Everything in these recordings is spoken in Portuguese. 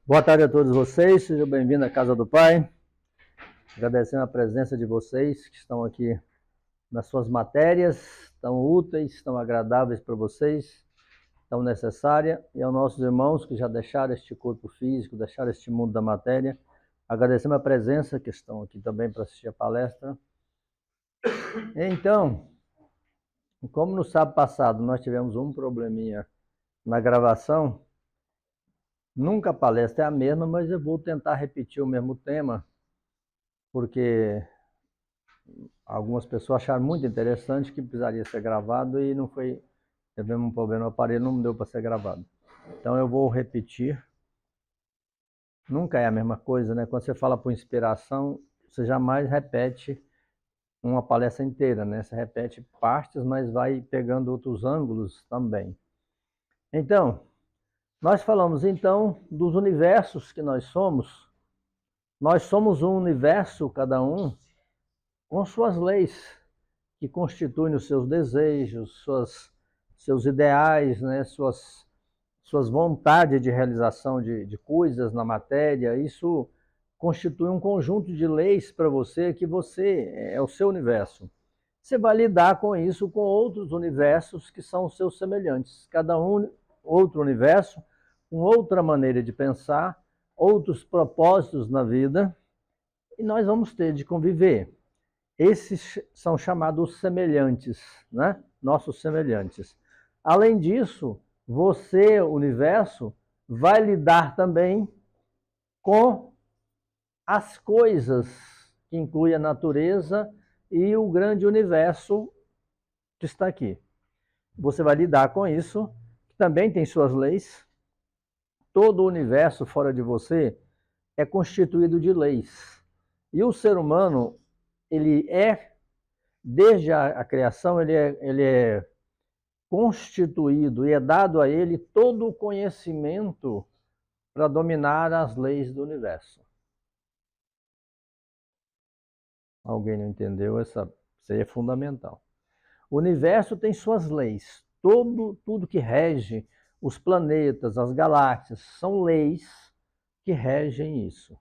Boa tarde a todos vocês, sejam bem-vindos à Casa do Pai. Agradecendo a presença de vocês que estão aqui nas suas matérias, tão úteis, tão agradáveis para vocês, tão necessárias, e aos nossos irmãos que já deixaram este corpo físico, deixaram este mundo da matéria. Agradecendo a presença que estão aqui também para assistir a palestra. Então, como no sábado passado nós tivemos um probleminha na gravação, nunca a palestra é a mesma, mas eu vou tentar repetir o mesmo tema, porque algumas pessoas acharam muito interessante que precisaria ser gravado e não foi, tivemos um problema no aparelho, não deu para ser gravado. Então eu vou repetir. Nunca é a mesma coisa, né? Quando você fala por inspiração, você jamais repete uma palestra inteira, né? Você repete partes, mas vai pegando outros ângulos também. Então, nós falamos então dos universos que nós somos. Nós somos um universo, cada um, com suas leis, que constituem os seus desejos, seus ideais, né? suas vontades de realização de coisas na matéria. Isso constitui um conjunto de leis para você, que você é o seu universo. Você vai lidar com isso com outros universos que são os seus semelhantes. Cada um, outro universo, com outra maneira de pensar, outros propósitos na vida, e nós vamos ter de conviver. Esses são chamados semelhantes, né? Nossos semelhantes. Além disso, você, universo, vai lidar também com as coisas, que inclui a natureza e o grande universo que está aqui. Você vai lidar com isso, que também tem suas leis. Todo o universo fora de você é constituído de leis. E o ser humano, ele é, desde a criação, ele é constituído e é dado a ele todo o conhecimento para dominar as leis do universo. Alguém não entendeu? Isso aí é fundamental. O universo tem suas leis. Tudo que rege os planetas, as galáxias, são leis que regem isso.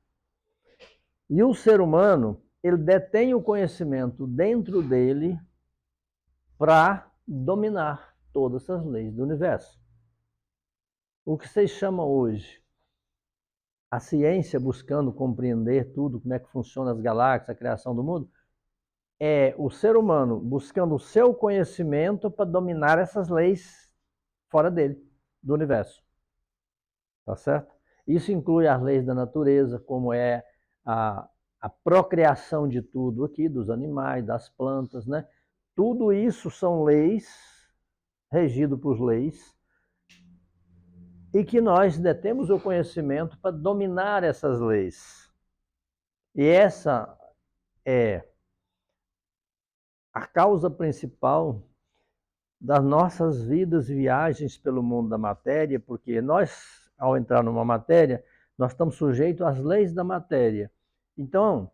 E o ser humano, ele detém o conhecimento dentro dele para dominar todas essas leis do universo. O que vocês chamam hoje a ciência, buscando compreender tudo, como é que funciona as galáxias, a criação do mundo, é o ser humano buscando o seu conhecimento para dominar essas leis fora dele, do universo. Tá certo? Isso inclui as leis da natureza, como é a procriação de tudo aqui, dos animais, das plantas, né? Tudo isso são leis, regido por leis, e que nós detemos o conhecimento para dominar essas leis. E essa é a causa principal das nossas vidas e viagens pelo mundo da matéria, porque nós, ao entrar numa matéria, nós estamos sujeitos às leis da matéria. Então,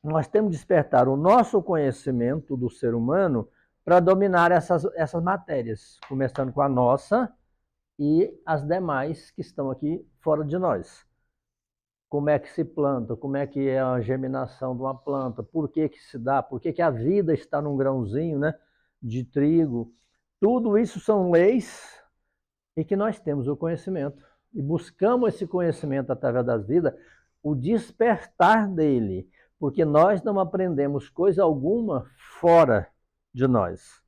nós temos que despertar o nosso conhecimento do ser humano para dominar essas matérias, começando com a nossa e as demais que estão aqui fora de nós. Como é que se planta, como é que é a germinação de uma planta, por que se dá, por que a vida está num grãozinho, né, de trigo. Tudo isso são leis e que nós temos o conhecimento. E buscamos esse conhecimento através das vidas, o despertar dele, porque nós não aprendemos coisa alguma fora de nós.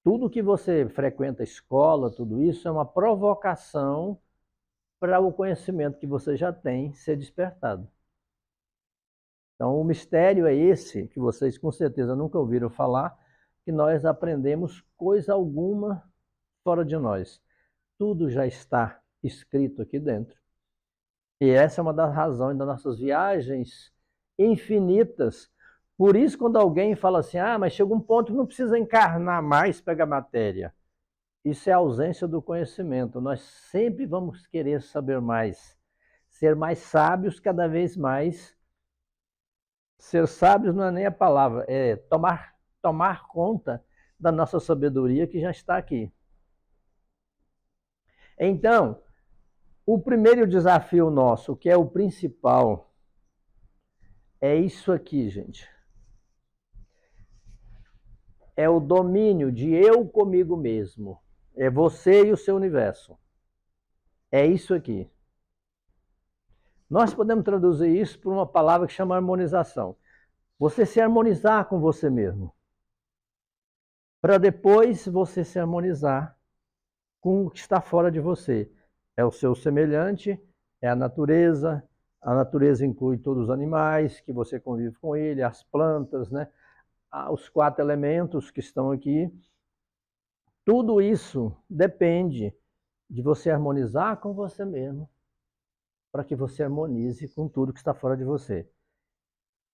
Tudo que você frequenta a escola, tudo isso é uma provocação para o conhecimento que você já tem ser despertado. Então, o mistério é esse, que vocês com certeza nunca ouviram falar, que nós aprendemos coisa alguma fora de nós. Tudo já está escrito aqui dentro. E essa é uma das razões das nossas viagens infinitas. Por isso, quando alguém fala assim, mas chega um ponto que não precisa encarnar mais, pega matéria. Isso é a ausência do conhecimento. Nós sempre vamos querer saber mais, ser mais sábios cada vez mais. Ser sábios não é nem a palavra, é tomar conta da nossa sabedoria que já está aqui. Então, O primeiro desafio nosso, que é o principal, é isso aqui, gente. É o domínio de eu comigo mesmo. É você e o seu universo. É isso aqui. Nós podemos traduzir isso por uma palavra que chama harmonização. Você se harmonizar com você mesmo. Para depois você se harmonizar com o que está fora de você. É o seu semelhante, é a natureza inclui todos os animais que você convive com ele, as plantas, né? Os 4 elementos que estão aqui. Tudo isso depende de você harmonizar com você mesmo, para que você harmonize com tudo que está fora de você.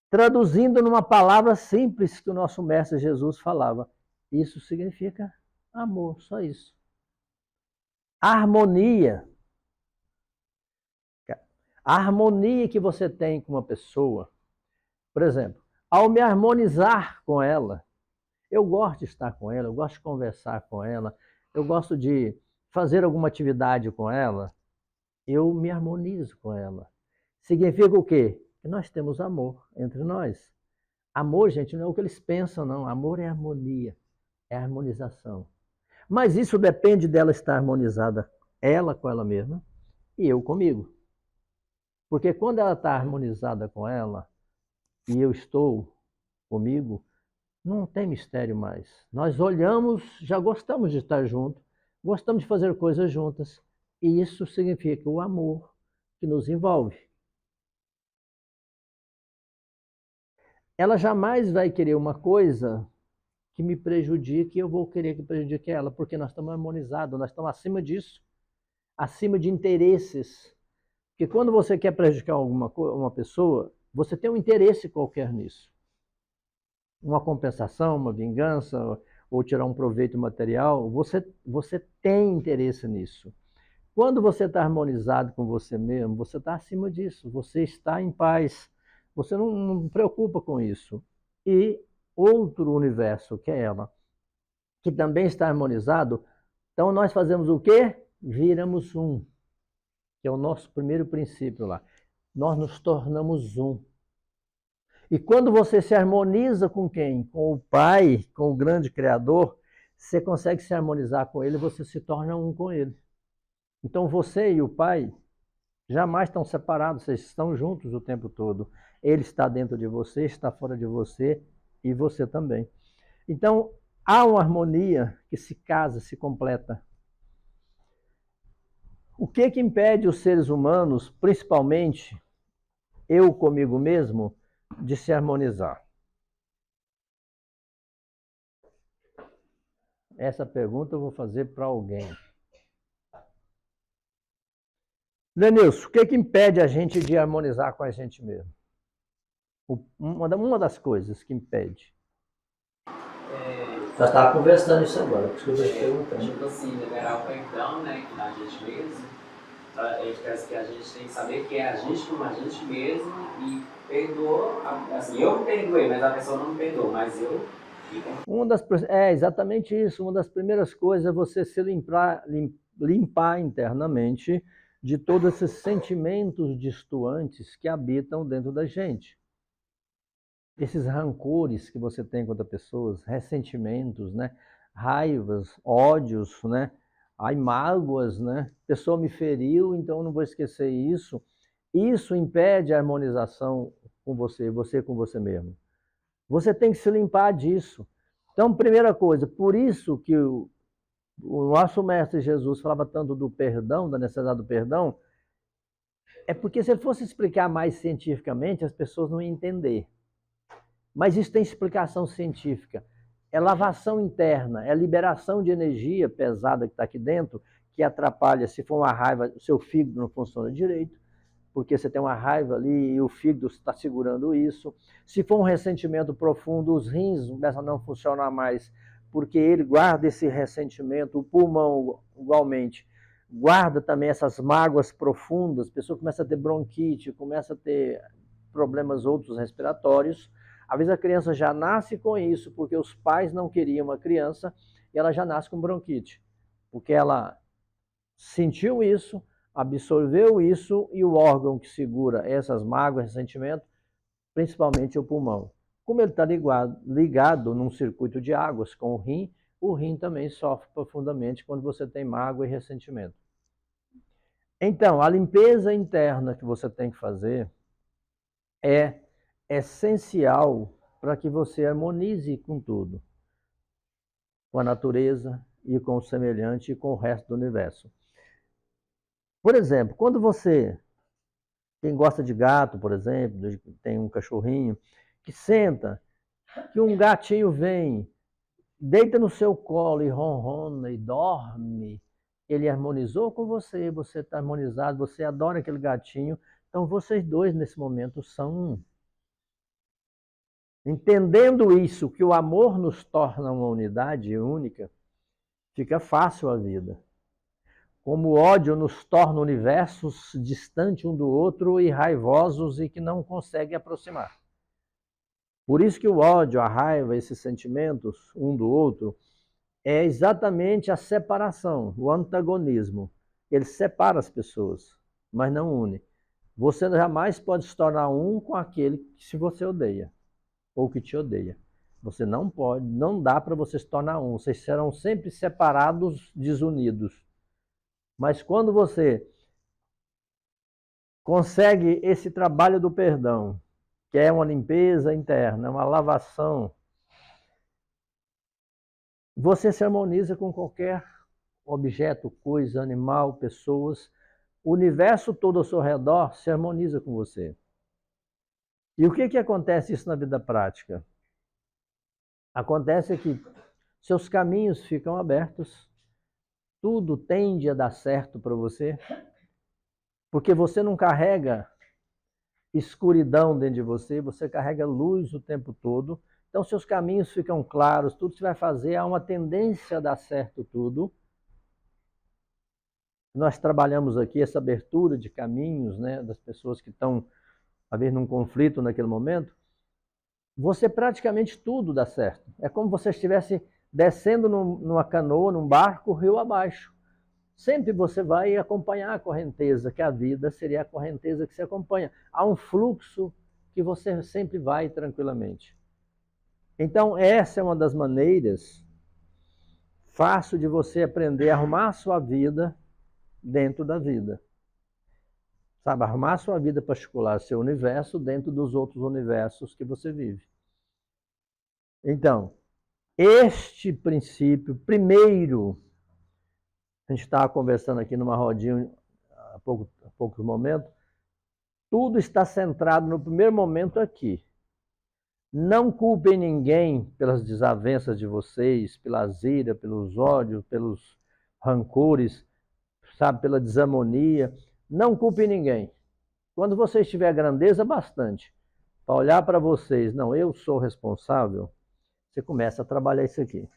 Traduzindo numa palavra simples que o nosso mestre Jesus falava, isso significa amor, só isso. Harmonia. A harmonia que você tem com uma pessoa, por exemplo, ao me harmonizar com ela, eu gosto de estar com ela, eu gosto de conversar com ela, eu gosto de fazer alguma atividade com ela, eu me harmonizo com ela. Significa o quê? Que nós temos amor entre nós. Amor, gente, não é o que eles pensam, não. Amor é harmonia, é harmonização. Mas isso depende dela estar harmonizada, ela com ela mesma e eu comigo. Porque quando ela está harmonizada com ela e eu estou comigo, não tem mistério mais. Nós olhamos, já gostamos de estar juntos, gostamos de fazer coisas juntas. E isso significa o amor que nos envolve. Ela jamais vai querer uma coisa que me prejudique e eu vou querer que prejudique ela, porque nós estamos harmonizados, nós estamos acima disso, acima de interesses. Porque quando você quer prejudicar uma pessoa, você tem um interesse qualquer nisso. Uma compensação, uma vingança, ou tirar um proveito material, você tem interesse nisso. Quando você está harmonizado com você mesmo, você está acima disso, você está em paz, você não preocupa com isso. E outro universo, que é ela, que também está harmonizado, então nós fazemos o quê? Viramos um, que é o nosso primeiro princípio lá. Nós nos tornamos um. E quando você se harmoniza com quem? Com o Pai, com o grande Criador, você consegue se harmonizar com Ele, você se torna um com Ele. Então você e o Pai jamais estão separados, vocês estão juntos o tempo todo. Ele está dentro de você, está fora de você e você também. Então há uma harmonia que se casa, se completa. O que impede os seres humanos, principalmente eu comigo mesmo, de se harmonizar? Essa pergunta eu vou fazer para alguém. Lenilson, o que impede a gente de harmonizar com a gente mesmo? Uma das coisas que impede. Já estava conversando isso agora, por isso que eu estou te perguntando. Tipo assim, liberar o perdão, né, na gente mesmo. Ele pensa que a gente tem que saber que é a gente como a gente mesmo e perdoa, assim, eu me perdoei, mas a pessoa não me perdoou, mas eu... Exatamente isso. Uma das primeiras coisas é você se limpar internamente de todos esses sentimentos distoantes que habitam dentro da gente. Esses rancores que você tem contra pessoas, ressentimentos, né? Raivas, ódios, né? Aí mágoas, né? A pessoa me feriu, então eu não vou esquecer isso. Isso impede a harmonização com você com você mesmo. Você tem que se limpar disso. Então, primeira coisa, por isso que o nosso mestre Jesus falava tanto do perdão, da necessidade do perdão, é porque se ele fosse explicar mais cientificamente, as pessoas não iam entender. Mas isso tem explicação científica. É lavação interna, é liberação de energia pesada que está aqui dentro, que atrapalha, se for uma raiva, o seu fígado não funciona direito, porque você tem uma raiva ali e o fígado está segurando isso. Se for um ressentimento profundo, os rins começam a não funcionar mais, porque ele guarda esse ressentimento, o pulmão igualmente, guarda também essas mágoas profundas, a pessoa começa a ter bronquite, começa a ter problemas outros respiratórios. Às vezes a criança já nasce com isso, porque os pais não queriam uma criança, e ela já nasce com bronquite, porque ela sentiu isso, absorveu isso e o órgão que segura essas mágoas, ressentimento, principalmente o pulmão. Como ele está ligado num circuito de águas com o rim também sofre profundamente quando você tem mágoa e ressentimento. Então, a limpeza interna que você tem que fazer é essencial para que você harmonize com tudo, com a natureza e com o semelhante e com o resto do universo. Por exemplo, quando você, quem gosta de gato, por exemplo, tem um cachorrinho, que senta, que um gatinho vem, deita no seu colo e ronrona e dorme, ele harmonizou com você, você está harmonizado, você adora aquele gatinho, então vocês dois nesse momento são um. Entendendo isso, que o amor nos torna uma unidade única, fica fácil a vida. Como o ódio nos torna universos distantes um do outro e raivosos e que não conseguem aproximar. Por isso que o ódio, a raiva, esses sentimentos um do outro, é exatamente a separação, o antagonismo. Ele separa as pessoas, mas não une. Você jamais pode se tornar um com aquele que você odeia, ou que te odeia. Você não pode, não dá para você se tornar um. Vocês serão sempre separados, desunidos. Mas quando você consegue esse trabalho do perdão, que é uma limpeza interna, uma lavação, você se harmoniza com qualquer objeto, coisa, animal, pessoas. O universo todo ao seu redor se harmoniza com você. E o que acontece isso na vida prática? Acontece que seus caminhos ficam abertos, tudo tende a dar certo para você, porque você não carrega escuridão dentro de você, você carrega luz o tempo todo, então seus caminhos ficam claros, tudo que você vai fazer, há uma tendência a dar certo tudo. Nós trabalhamos aqui essa abertura de caminhos, né, das pessoas que estão, às vezes, num conflito naquele momento. Você praticamente tudo dá certo. É como se você estivesse descendo numa canoa, num barco, rio abaixo. Sempre você vai acompanhar a correnteza, que a vida seria a correnteza que você acompanha. Há um fluxo que você sempre vai tranquilamente. Então, essa é uma das maneiras fácil de você aprender a arrumar a sua vida dentro da vida. Sabe, arrumar a sua vida particular, seu universo, dentro dos outros universos que você vive. Então, este princípio, primeiro, a gente estava conversando aqui numa rodinha há poucos momentos, tudo está centrado no primeiro momento aqui. Não culpem ninguém pelas desavenças de vocês, pela ira, pelos ódios, pelos rancores, sabe, pela desarmonia. Não culpem ninguém. Quando vocês tiverem grandeza bastante para olhar para vocês, não, eu sou responsável, você começa a trabalhar isso aqui.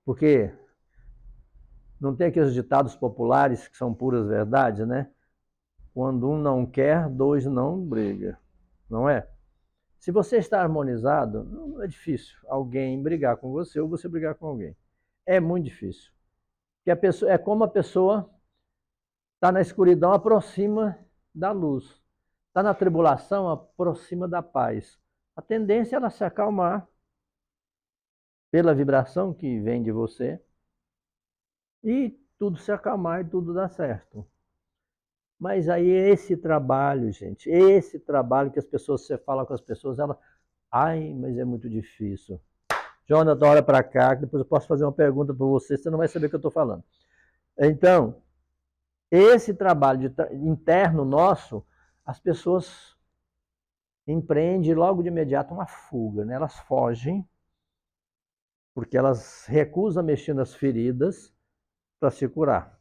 Porque não tem aqueles ditados populares que são puras verdades, né? Quando um não quer, dois não briga, não é? Se você está harmonizado, não é difícil alguém brigar com você ou você brigar com alguém. É muito difícil. Porque a pessoa, é como a pessoa está na escuridão, aproxima da luz. Está na tribulação, aproxima da paz. A tendência é ela se acalmar pela vibração que vem de você e tudo se acalmar e tudo dar certo. Mas aí esse trabalho, gente, esse trabalho que as pessoas, você fala com as pessoas, ela, ai, mas é muito difícil. Jonathan, olha para cá, que depois eu posso fazer uma pergunta para você, você não vai saber o que eu estou falando. Então, esse trabalho interno nosso, as pessoas empreendem logo de imediato uma fuga, né? Elas fogem, porque elas recusam mexer nas feridas para se curar.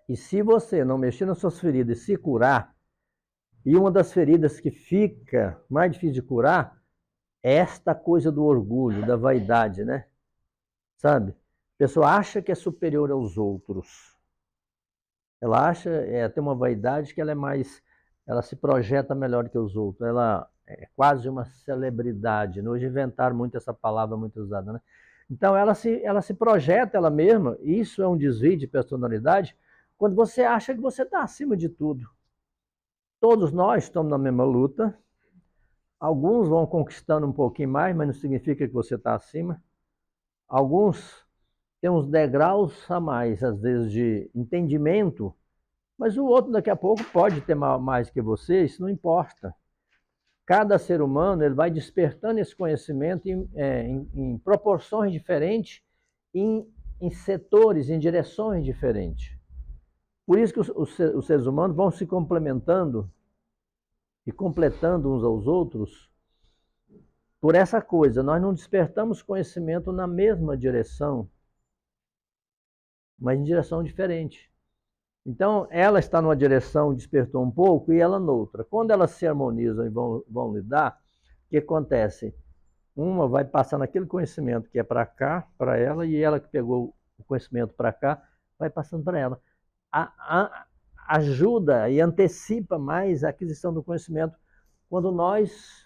E se você não mexer nas suas feridas e se curar, e uma das feridas que fica mais difícil de curar é esta coisa do orgulho, da vaidade, né? Sabe? A pessoa acha que é superior aos outros. Ela acha, tem uma vaidade que ela é mais, ela se projeta melhor que os outros. Ela é quase uma celebridade. Hoje inventaram muito essa palavra muito usada, né? Então, ela se projeta ela mesma, e isso é um desvio de personalidade, quando você acha que você está acima de tudo. Todos nós estamos na mesma luta, alguns vão conquistando um pouquinho mais, mas não significa que você está acima. Alguns têm uns degraus a mais, às vezes, de entendimento, mas o outro daqui a pouco pode ter mais que você, isso não importa. Cada ser humano ele vai despertando esse conhecimento em proporções diferentes, em setores, em direções diferentes. Por isso que os seres humanos vão se complementando e completando uns aos outros por essa coisa. Nós não despertamos conhecimento na mesma direção, mas em direção diferente. Então, ela está numa direção, despertou um pouco, e ela noutra. Quando elas se harmonizam e vão lidar, o que acontece? Uma vai passando aquele conhecimento que é para cá, para ela, e ela que pegou o conhecimento para cá, vai passando para ela. Ajuda e antecipa mais a aquisição do conhecimento quando nós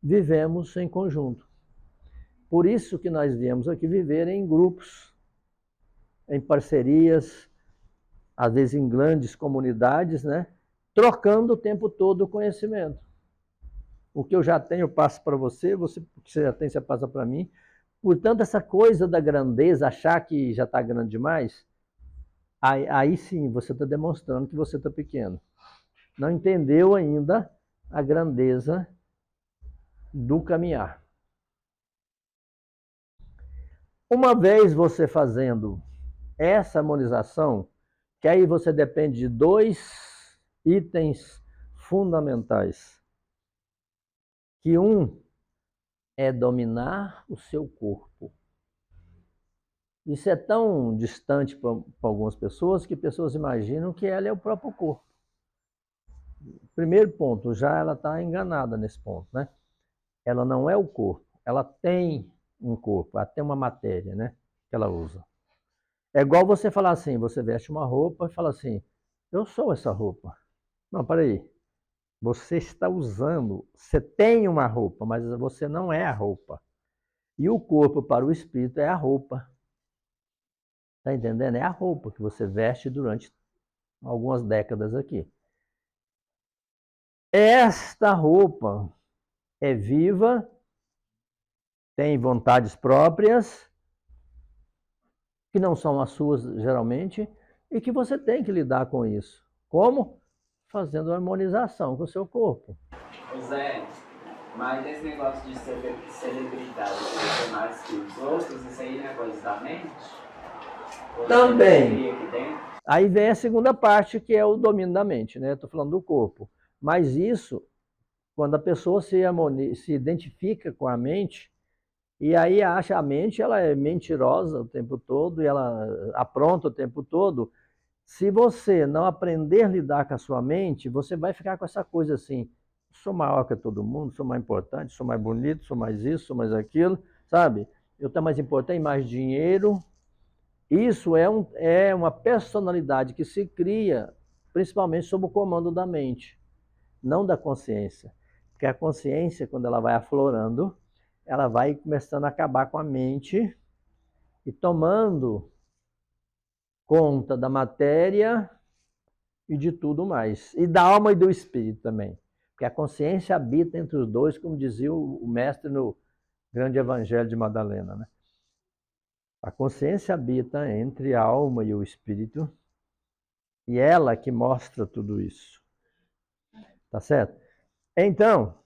vivemos em conjunto. Por isso que nós viemos aqui viver em grupos, em parcerias, às vezes em grandes comunidades, né? Trocando o tempo todo o conhecimento. O que eu já tenho, eu passo para você, o que você já tem, você passa para mim. Portanto, essa coisa da grandeza, achar que já está grande demais, aí sim você está demonstrando que você está pequeno. Não entendeu ainda a grandeza do caminhar. Uma vez você fazendo essa harmonização, que aí você depende de 2 itens fundamentais. Que um é dominar o seu corpo. Isso é tão distante para algumas pessoas que pessoas imaginam que ela é o próprio corpo. Primeiro ponto, já ela está enganada nesse ponto, né? Ela não é o corpo, ela tem um corpo, ela tem uma matéria, né? Que ela usa. É igual você falar assim, você veste uma roupa e fala assim, eu sou essa roupa. Não, peraí. Você está usando, você tem uma roupa, mas você não é a roupa. E o corpo para o espírito é a roupa. Está entendendo? É a roupa que você veste durante algumas décadas aqui. Esta roupa é viva, tem vontades próprias, que não são as suas geralmente, e que você tem que lidar com isso. Como? Fazendo harmonização com o seu corpo. Zé, mas esse negócio de celebridade, ser mais que os outros, isso aí não é coisa da mente? Também. Aí vem a segunda parte, que é o domínio da mente, né? Estou falando do corpo. Mas isso, quando a pessoa se identifica com a mente, e aí acha a mente, ela é mentirosa o tempo todo, e ela apronta o tempo todo. Se você não aprender a lidar com a sua mente, você vai ficar com essa coisa assim, sou maior que todo mundo, sou mais importante, sou mais bonito, sou mais isso, sou mais aquilo, sabe? Eu estou mais importante, mais dinheiro. Isso é uma personalidade que se cria principalmente sob o comando da mente, não da consciência. Porque a consciência, quando ela vai aflorando, ela vai começando a acabar com a mente e tomando conta da matéria e de tudo mais. E da alma e do espírito também. Porque a consciência habita entre os dois, como dizia o mestre no grande Evangelho de Madalena, né? A consciência habita entre a alma e o espírito, e ela que mostra tudo isso. Tá certo? Então,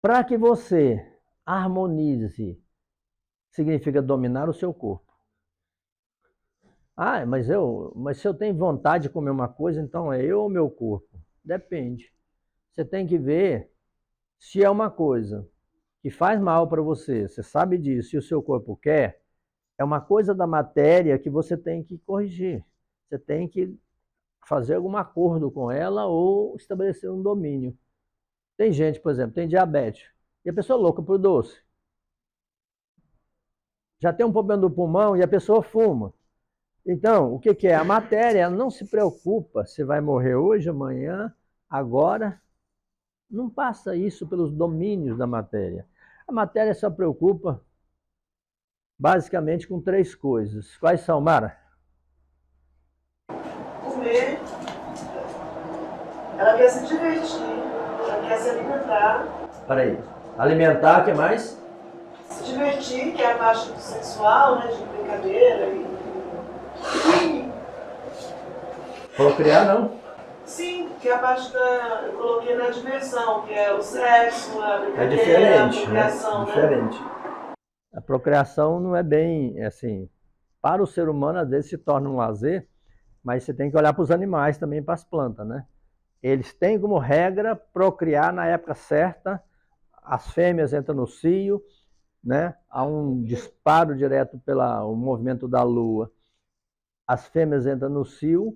para que você harmonize, significa dominar o seu corpo. Ah, mas se eu tenho vontade de comer uma coisa, então é eu ou meu corpo? Depende. Você tem que ver se é uma coisa que faz mal para você, você sabe disso, e o seu corpo quer, é uma coisa da matéria que você tem que corrigir. Você tem que fazer algum acordo com ela ou estabelecer um domínio. Tem gente, por exemplo, tem diabetes, e a pessoa é louca por doce. Já tem um problema do pulmão e a pessoa fuma. Então, o que é? A matéria, ela não se preocupa se vai morrer hoje, amanhã, agora. Não passa isso pelos domínios da matéria. A matéria só preocupa basicamente com 3 coisas. Quais são, Mara? Comer, ela quer se divertir, ela quer se alimentar. Peraí. Alimentar, o que mais? Se divertir, que é a parte sexual, né, de brincadeira e Procriar, não? sim, que é a parte da. Eu coloquei na diversão, que é o sexo, a É brincadeira, diferente, a procriação, né? né? Diferente. A procriação não é bem assim. Para o ser humano, às vezes se torna um lazer, mas você tem que olhar para os animais também, para as plantas, né? Eles têm como regra procriar na época certa, as fêmeas entram no cio, né? Há um disparo direto pelo movimento da lua. As fêmeas entram no cio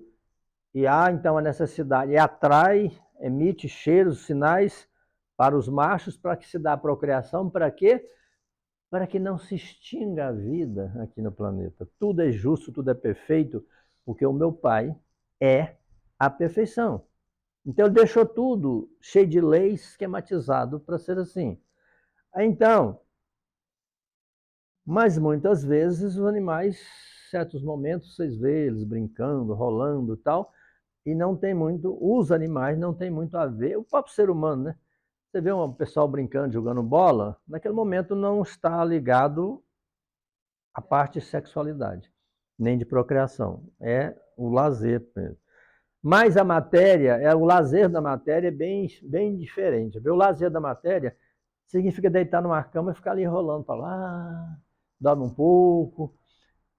e há então a necessidade, e atrai, emite cheiros, sinais para os machos para que se dê a procriação, para quê? Para que não se extinga a vida aqui no planeta. Tudo é justo, tudo é perfeito, porque o meu pai é a perfeição. Então ele deixou tudo cheio de leis, esquematizado para ser assim. Então, mas muitas vezes os animais, em certos momentos, vocês vê eles brincando, rolando e tal, e não tem muito, os animais não tem muito a ver, o próprio ser humano, né? Você vê um pessoal brincando, jogando bola, naquele momento não está ligado à parte de sexualidade, nem de procriação. É o lazer mesmo. Mas a matéria, o lazer da matéria é bem diferente. O lazer da matéria significa deitar numa cama e ficar ali rolando para lá, dorme um pouco.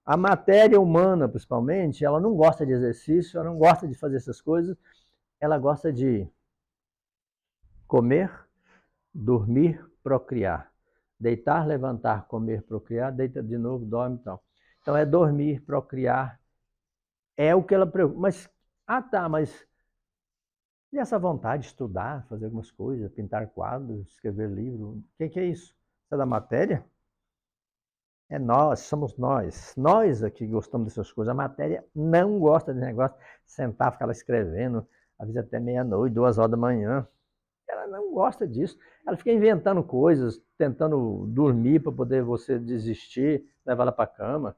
A matéria humana, principalmente, ela não gosta de exercício, ela não gosta de fazer essas coisas, ela gosta de comer, dormir, procriar. Deitar, levantar, comer, procriar, deita de novo, dorme e tal. Então é dormir, procriar, é o que ela preocupa. Mas, mas e essa vontade de estudar, fazer algumas coisas, pintar quadros, escrever livro, o que é isso? Isso é da matéria? É nós, somos nós. Nós aqui gostamos dessas coisas. A matéria não gosta de negócio, sentar, ficar lá escrevendo, às vezes até meia-noite, 2 horas da manhã. Ela não gosta disso. Ela fica inventando coisas, tentando dormir para poder você desistir, levar ela para a cama.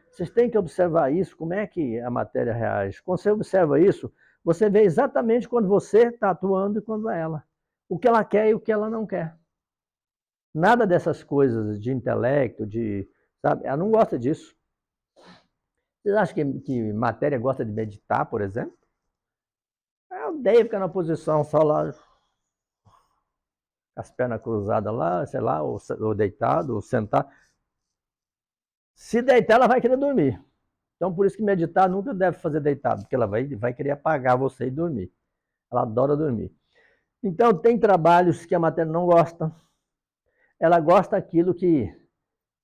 Vocês têm que observar isso, como é que a matéria reage. Quando você observa isso, você vê exatamente quando você está atuando e quando é ela. O que ela quer e o que ela não quer. Nada dessas coisas de intelecto, sabe? Ela não gosta disso. Vocês acham que matéria gosta de meditar, por exemplo? Eu odeio ficar na posição só lá, as pernas cruzadas lá, sei lá, ou deitado, ou sentado. Se deitar, ela vai querer dormir. Então, por isso que meditar nunca deve fazer deitado, porque ela vai querer apagar você e dormir. Ela adora dormir. Então, tem trabalhos que a matéria não gosta. Ela gosta daquilo que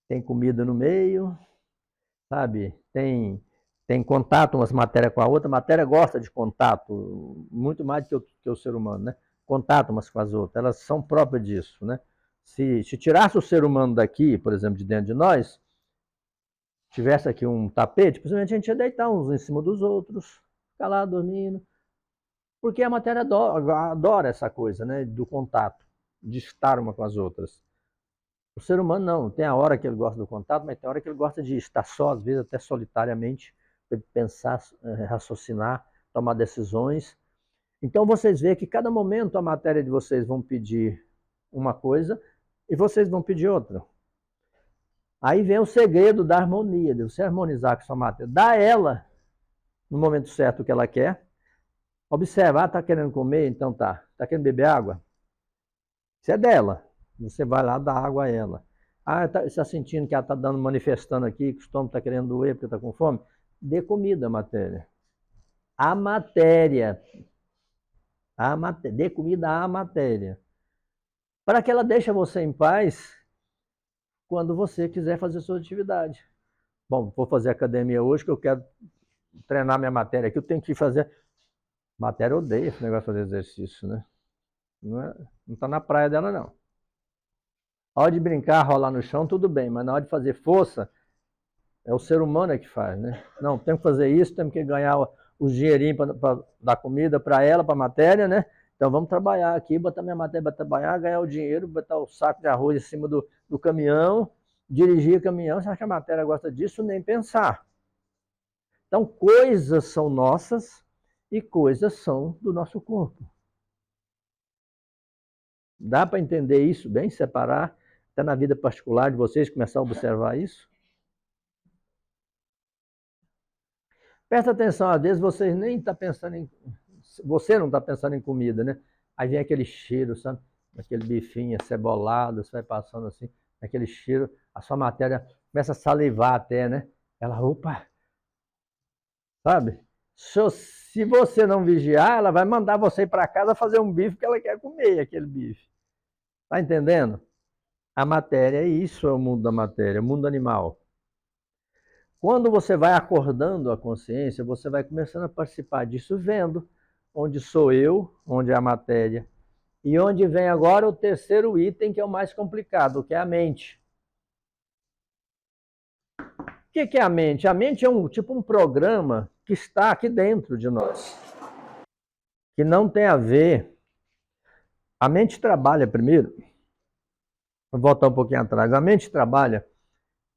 tem comida no meio, sabe? Tem contato umas matérias com a outra. A matéria gosta de contato, muito mais do que o ser humano, né? Contato umas com as outras. Elas são próprias disso, né? Se tirasse o ser humano daqui, por exemplo, de dentro de nós, tivesse aqui um tapete, possivelmente a gente ia deitar uns em cima dos outros, ficar lá dormindo. Porque a matéria adora essa coisa, né? Do contato, de estar uma com as outras. O ser humano não, tem a hora que ele gosta do contato, mas tem a hora que ele gosta de estar só, às vezes até solitariamente, para pensar, raciocinar, tomar decisões. Então vocês veem que cada momento a matéria de vocês vão pedir uma coisa e vocês vão pedir outra. Aí vem o segredo da harmonia, de você harmonizar com a sua matéria. Dá a ela, no momento certo, o que ela quer. Observa, está querendo comer? Então tá. Está querendo beber água? Isso é dela. Você vai lá dar água a ela. Está sentindo que ela está manifestando aqui, que o estômago está querendo doer porque está com fome? Dê comida à matéria. A matéria. Dê comida à matéria. Para que ela deixe você em paz quando você quiser fazer sua atividade. Bom, vou fazer academia hoje que eu quero treinar minha matéria aqui, eu tenho que fazer. Matéria odeia esse negócio de fazer exercício, né? Não está na praia dela, não. A hora de brincar, rolar no chão, tudo bem, mas na hora de fazer força, é o ser humano que faz, né? Não, temos que fazer isso, temos que ganhar os dinheirinhos para dar comida para ela, para a matéria, né? Então vamos trabalhar aqui, botar minha matéria para trabalhar, ganhar o dinheiro, botar o saco de arroz em cima do caminhão, dirigir caminhão, você acha que a matéria gosta disso? Nem pensar. Então, coisas são nossas e coisas são do nosso corpo. Dá para entender isso bem, separar, até na vida particular de vocês, começar a observar isso? Presta atenção, às vezes vocês nem estão pensando em... Você não está pensando em comida, né? Aí vem aquele cheiro, sabe? Aquele bifinho cebolado, você vai passando assim, aquele cheiro, a sua matéria começa a salivar até, né? Ela, opa! Sabe? Se você não vigiar, ela vai mandar você ir para casa fazer um bife que ela quer comer, aquele bife. Tá entendendo? A matéria é isso, é o mundo da matéria, o mundo animal. Quando você vai acordando a consciência, você vai começando a participar disso, vendo onde sou eu, onde é a matéria. E onde vem agora o terceiro item, que é o mais complicado, que é a mente. O que é a mente? A mente é um programa que está aqui dentro de nós, que não tem a ver... A mente trabalha primeiro, vou voltar um pouquinho atrás, a mente trabalha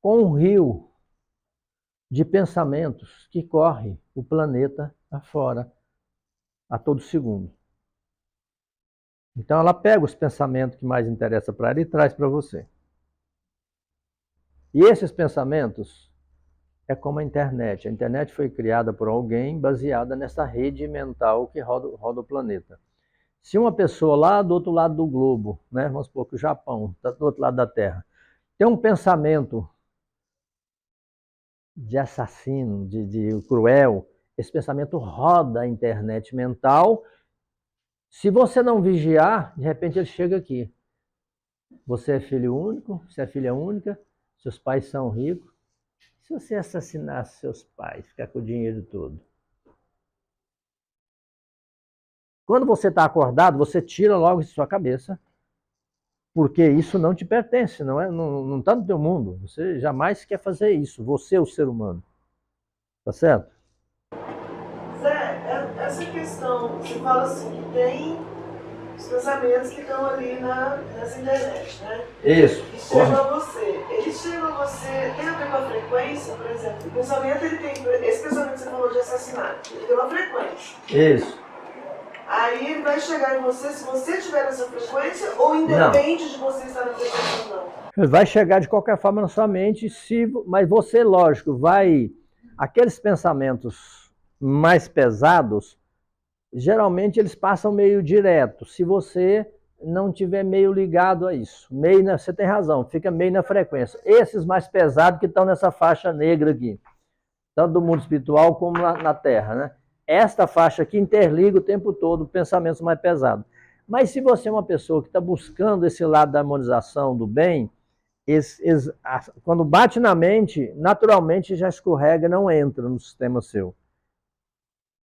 com um rio de pensamentos que corre o planeta afora a todo segundo. Então ela pega os pensamentos que mais interessam para ela e traz para você. E esses pensamentos é como a internet. A internet foi criada por alguém baseada nessa rede mental que roda o planeta. Se uma pessoa lá do outro lado do globo, né, vamos supor que o Japão está do outro lado da Terra, tem um pensamento de assassino, de cruel, esse pensamento roda a internet mental. Se você não vigiar, de repente ele chega aqui. Você é filho único, você é filha única, seus pais são ricos. Se você assassinasse seus pais, ficar com o dinheiro todo? Quando você está acordado, você tira logo de sua cabeça, porque isso não te pertence, não está no teu mundo. Você jamais quer fazer isso, você é o ser humano. Tá certo? Zé, essa questão, você fala assim, que tem os pensamentos que estão ali nessa internet, né? Isso. Que chegam a você. Eles chegam a você, tem a ver com a frequência, por exemplo. O pensamento, ele tem, esse pensamento que você falou de assassinato, ele tem uma frequência. Isso. Aí ele vai chegar em você se você tiver essa frequência ou independe de você estar na frequência ou não? Ele vai chegar de qualquer forma na sua mente, mas você, lógico, vai... Aqueles pensamentos mais pesados, geralmente eles passam meio direto, se você não tiver meio ligado a isso. Você tem razão, fica meio na frequência. Esses mais pesados que estão nessa faixa negra aqui, tanto do mundo espiritual como na Terra, né? Esta faixa aqui interliga o tempo todo pensamentos mais pesados. Mas se você é uma pessoa que está buscando esse lado da harmonização, do bem, quando bate na mente, naturalmente já escorrega, não entra no sistema seu.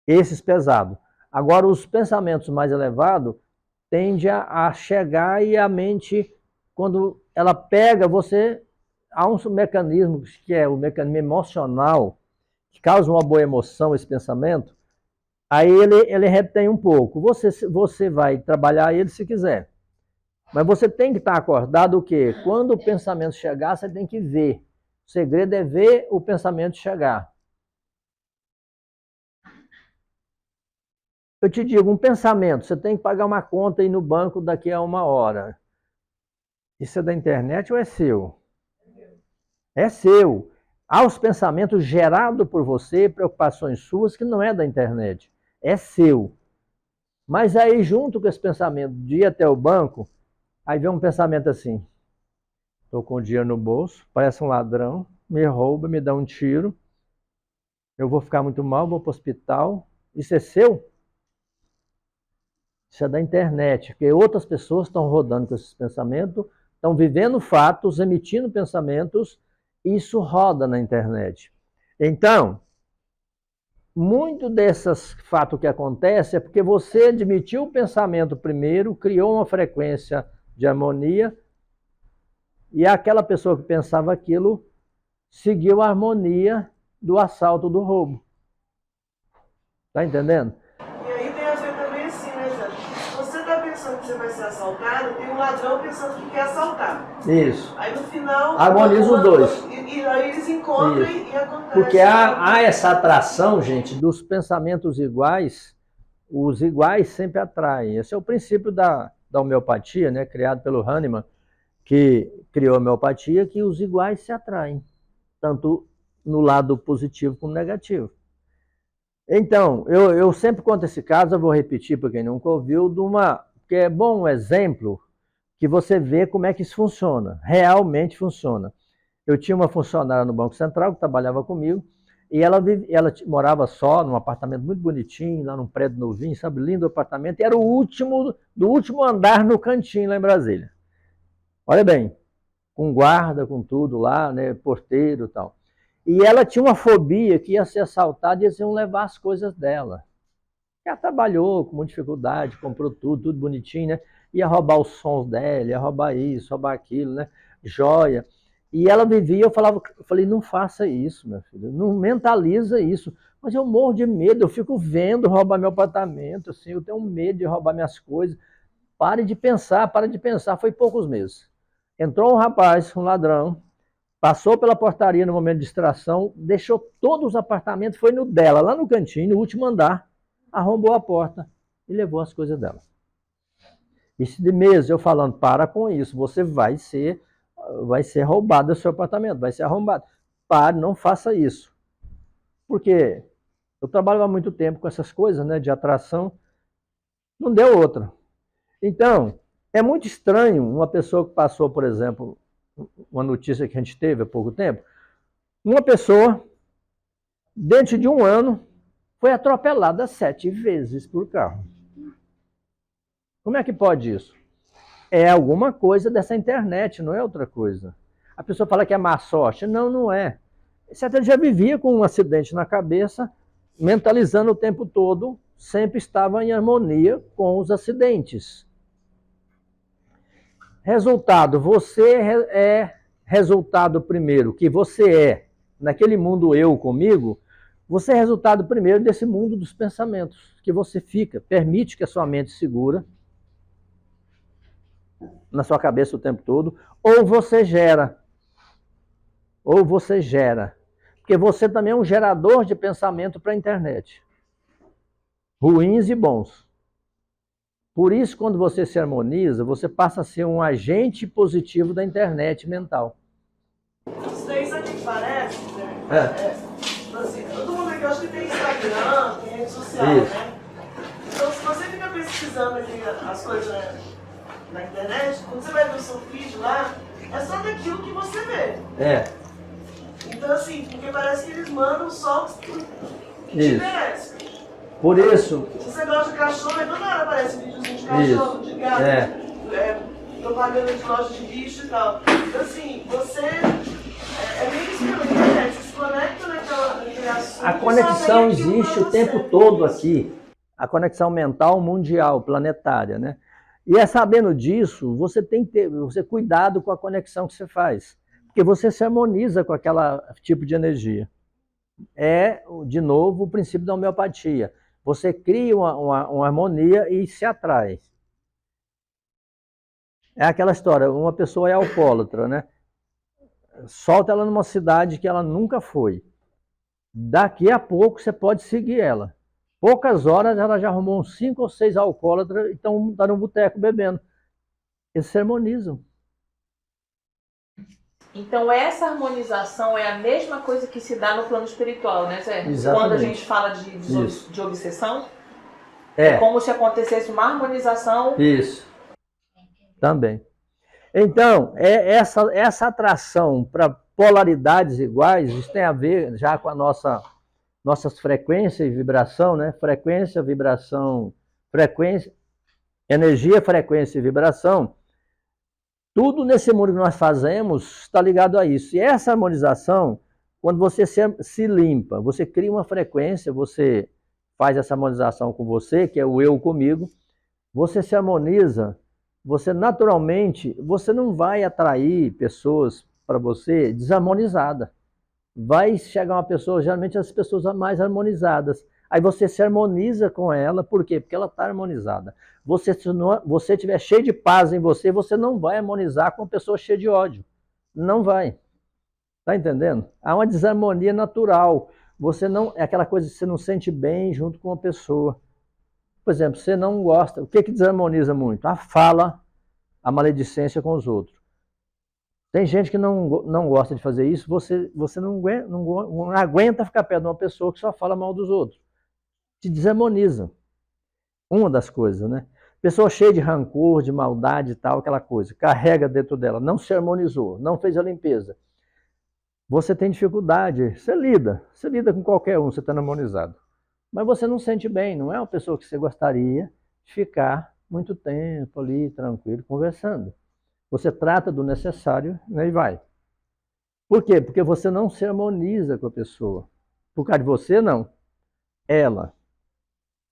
Esses pesados. Agora, os pensamentos mais elevados tendem a chegar e a mente, quando ela pega você, há um mecanismo que é o mecanismo emocional, que causa uma boa emoção, esse pensamento, aí ele retém um pouco. Você vai trabalhar ele se quiser. Mas você tem que estar acordado o quê? Quando o pensamento chegar, você tem que ver. O segredo é ver o pensamento chegar. Eu te digo, um pensamento, você tem que pagar uma conta aí no banco daqui a 1 hora. Isso é da internet ou é seu? É seu. Há os pensamentos gerados por você, preocupações suas, que não é da internet. É seu. Mas aí, junto com esse pensamento de ir até o banco, aí vem um pensamento assim: estou com o dinheiro no bolso, parece um ladrão, me rouba, me dá um tiro, eu vou ficar muito mal, vou para o hospital. Isso é seu? Isso é da internet, porque outras pessoas estão rodando com esses pensamentos, estão vivendo fatos, emitindo pensamentos, e isso roda na internet. Então, muito desses fatos que acontecem é porque você admitiu o pensamento primeiro, criou uma frequência de harmonia, e aquela pessoa que pensava aquilo seguiu a harmonia do assalto, do roubo. Tá entendendo? E aí tem a ver também assim, né, Zé? Se você está pensando que você você vai ser assaltado, tem um ladrão pensando que quer assaltar. Isso. Aí no final... Harmoniza os dois. E aí eles encontram e acontece. Porque há essa atração, gente, dos pensamentos iguais. Os iguais sempre atraem. Esse é o princípio da homeopatia, né? Criado pelo Hahnemann, que criou a homeopatia, que os iguais se atraem, tanto no lado positivo como negativo. Então, eu sempre conto esse caso, eu vou repetir para quem nunca ouviu, que é bom um exemplo que você vê como é que isso funciona, realmente funciona. Eu tinha uma funcionária no Banco Central que trabalhava comigo, e ela morava só num apartamento muito bonitinho, lá num prédio novinho, sabe, lindo apartamento, e era o último, do último andar no cantinho lá em Brasília. Olha bem, com guarda, com tudo lá, né, porteiro e tal. E ela tinha uma fobia que ia ser assaltada e eles iam levar as coisas dela. Ela trabalhou com muita dificuldade, comprou tudo bonitinho, né? Ia roubar os sons dela, ia roubar isso, roubar aquilo, né? Joia. E ela vivia, eu falei, não faça isso, meu filho, não mentaliza isso. Mas eu morro de medo, eu fico vendo roubar meu apartamento, assim, eu tenho medo de roubar minhas coisas. Pare de pensar, foi poucos meses. Entrou um rapaz, um ladrão, passou pela portaria no momento de distração, deixou todos os apartamentos, foi no dela, lá no cantinho, no último andar, arrombou a porta e levou as coisas dela. Isso de meses eu falando, para com isso, você vai ser roubado do seu apartamento, vai ser arrombado. Pare, não faça isso. Porque eu trabalho há muito tempo com essas coisas, né, de atração, não deu outra. Então, é muito estranho uma pessoa que passou, por exemplo, uma notícia que a gente teve há pouco tempo, uma pessoa, dentro de um ano, foi atropelada 7 vezes por carro. Como é que pode isso? É alguma coisa dessa internet, não é outra coisa. A pessoa fala que é má sorte. Não, não é. Ele já vivia com um acidente na cabeça, mentalizando o tempo todo, sempre estava em harmonia com os acidentes. Resultado, você é resultado primeiro, que você é, naquele mundo eu comigo, você é resultado primeiro desse mundo dos pensamentos, que você fica, permite que a sua mente segura na sua cabeça o tempo todo, ou você gera. Porque você também é um gerador de pensamento para a internet, ruins e bons. Por isso, quando você se harmoniza, você passa a ser um agente positivo da internet mental. Isso daí sabe o que parece? Né? Assim, todo mundo aqui, eu acho que tem Instagram, tem rede social, isso, né? Então, se você fica pesquisando aqui as coisas na internet, quando você vai ver o seu feed lá, é só daquilo que você vê. Então, assim, porque parece que eles mandam só o que te interessa. Por isso... Se você gosta de cachorro, toda hora aparece videozinho de cachorro, de gato, propaganda de loja de bicho e tal. Então, assim, você é meio que pela internet, você se conecta naquele assunto. A conexão existe o tempo todo aqui. A conexão mental mundial, planetária, né? E sabendo disso, você tem que ter cuidado com a conexão que você faz. Porque você se harmoniza com aquele tipo de energia. É, de novo, o princípio da homeopatia. Você cria uma harmonia e se atrai. É aquela história, uma pessoa é alcoólatra, né? Solta ela numa cidade que ela nunca foi. Daqui a pouco você pode seguir ela. Poucas horas ela já arrumou uns 5 ou 6 alcoólatras e estão no boteco bebendo. Eles se harmonizam. Então essa harmonização é a mesma coisa que se dá no plano espiritual, né, Zé? Exatamente. Quando a gente fala de obsessão, é como se acontecesse uma harmonização. Isso. Também. Então, essa atração para polaridades iguais, isso tem a ver já com a nossas frequências e vibração, né? Frequência, vibração, energia, frequência e vibração. Tudo nesse mundo que nós fazemos está ligado a isso. E essa harmonização, quando você se limpa, você cria uma frequência, você faz essa harmonização com você, que é o eu comigo, você se harmoniza, você naturalmente, você não vai atrair pessoas para você desarmonizada. Vai chegar uma pessoa, geralmente as pessoas mais harmonizadas. Aí você se harmoniza com ela, por quê? Porque ela está harmonizada. Se você estiver cheio de paz em você, você não vai harmonizar com uma pessoa cheia de ódio. Não vai. Tá entendendo? Há uma desarmonia natural. Você não, é aquela coisa que você não sente bem junto com uma pessoa. Por exemplo, você não gosta. O que desarmoniza muito? A fala, a maledicência com os outros. Tem gente que não gosta de fazer isso, você não aguenta ficar perto de uma pessoa que só fala mal dos outros. Te desarmoniza. Uma das coisas, né? Pessoa cheia de rancor, de maldade e tal, aquela coisa. Carrega dentro dela, não se harmonizou, não fez a limpeza. Você tem dificuldade, você lida com qualquer um, você está harmonizado. Mas você não sente bem, não é uma pessoa que você gostaria de ficar muito tempo ali, tranquilo, conversando. Você trata do necessário, né, e vai. Por quê? Porque você não se harmoniza com a pessoa. Por causa de você, não.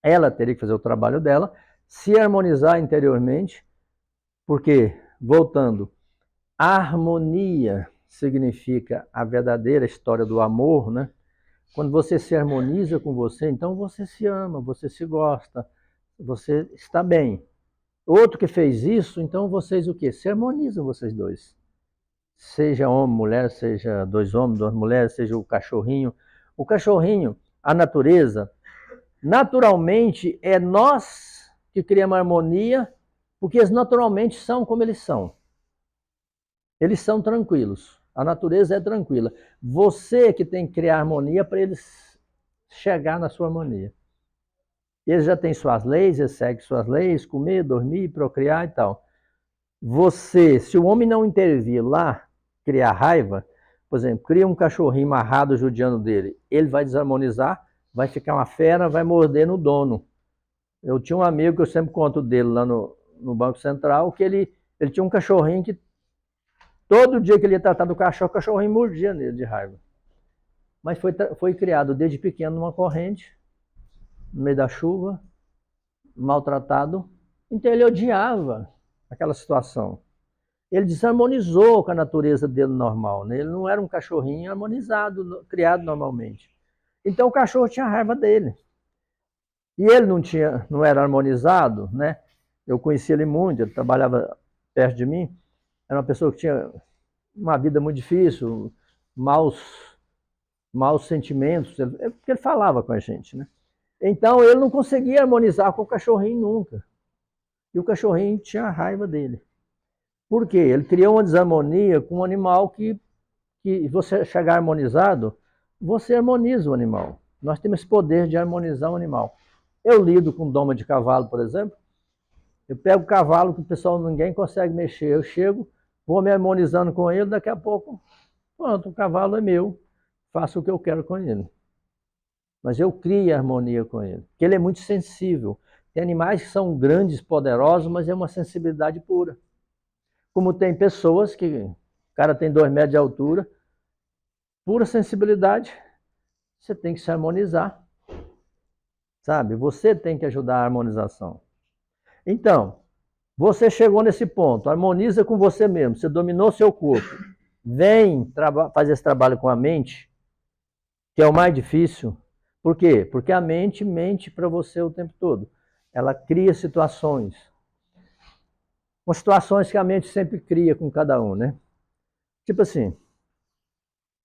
Ela teria que fazer o trabalho dela, se harmonizar interiormente, porque, voltando, a harmonia significa a verdadeira história do amor, né? Quando você se harmoniza com você, então você se ama, você se gosta, você está bem. Outro que fez isso, então vocês o quê? Se harmonizam vocês dois. Seja homem, mulher, seja dois homens, duas mulheres, seja o cachorrinho. O cachorrinho, a natureza, naturalmente é nós que criamos harmonia, porque eles naturalmente são como eles são. Eles são tranquilos. A natureza é tranquila. Você que tem que criar harmonia para eles chegar na sua harmonia. Eles já têm suas leis, eles seguem suas leis, comer, dormir, procriar e tal. Você, se o homem não intervir lá, criar raiva, por exemplo, cria um cachorrinho amarrado judiando dele, ele vai desarmonizar, vai ficar uma fera, vai morder no dono. Eu tinha um amigo que eu sempre conto dele lá no Banco Central, que ele tinha um cachorrinho que todo dia que ele ia tratar do cachorro, o cachorrinho mordia nele de raiva. Mas foi criado desde pequeno numa corrente, no meio da chuva, maltratado. Então ele odiava aquela situação. Ele desarmonizou com a natureza dele normal, né? Ele não era um cachorrinho harmonizado, criado normalmente. Então o cachorro tinha raiva dele. E ele não era harmonizado, né? Eu conheci ele muito, ele trabalhava perto de mim. Era uma pessoa que tinha uma vida muito difícil, maus sentimentos, porque ele falava com a gente, né? Então ele não conseguia harmonizar com o cachorrinho nunca. E o cachorrinho tinha raiva dele. Por quê? Ele criou uma desarmonia com um animal que você chegar harmonizado, você harmoniza o animal. Nós temos esse poder de harmonizar o animal. Eu lido com doma de cavalo, por exemplo. Eu pego o cavalo que o pessoal ninguém consegue mexer. Eu chego, vou me harmonizando com ele, daqui a pouco, pronto, o cavalo é meu. Faço o que eu quero com ele. Mas eu crio harmonia com ele. Porque ele é muito sensível. Tem animais que são grandes, poderosos, mas é uma sensibilidade pura. Como tem pessoas que o cara tem 2 metros de altura, pura sensibilidade, você tem que se harmonizar. Sabe? Você tem que ajudar a harmonização. Então, você chegou nesse ponto, harmoniza com você mesmo, você dominou seu corpo. Vem fazer esse trabalho com a mente, que é o mais difícil. Por quê? Porque a mente mente para você o tempo todo. Ela cria situações. Com situações que a mente sempre cria com cada um, né? Tipo assim,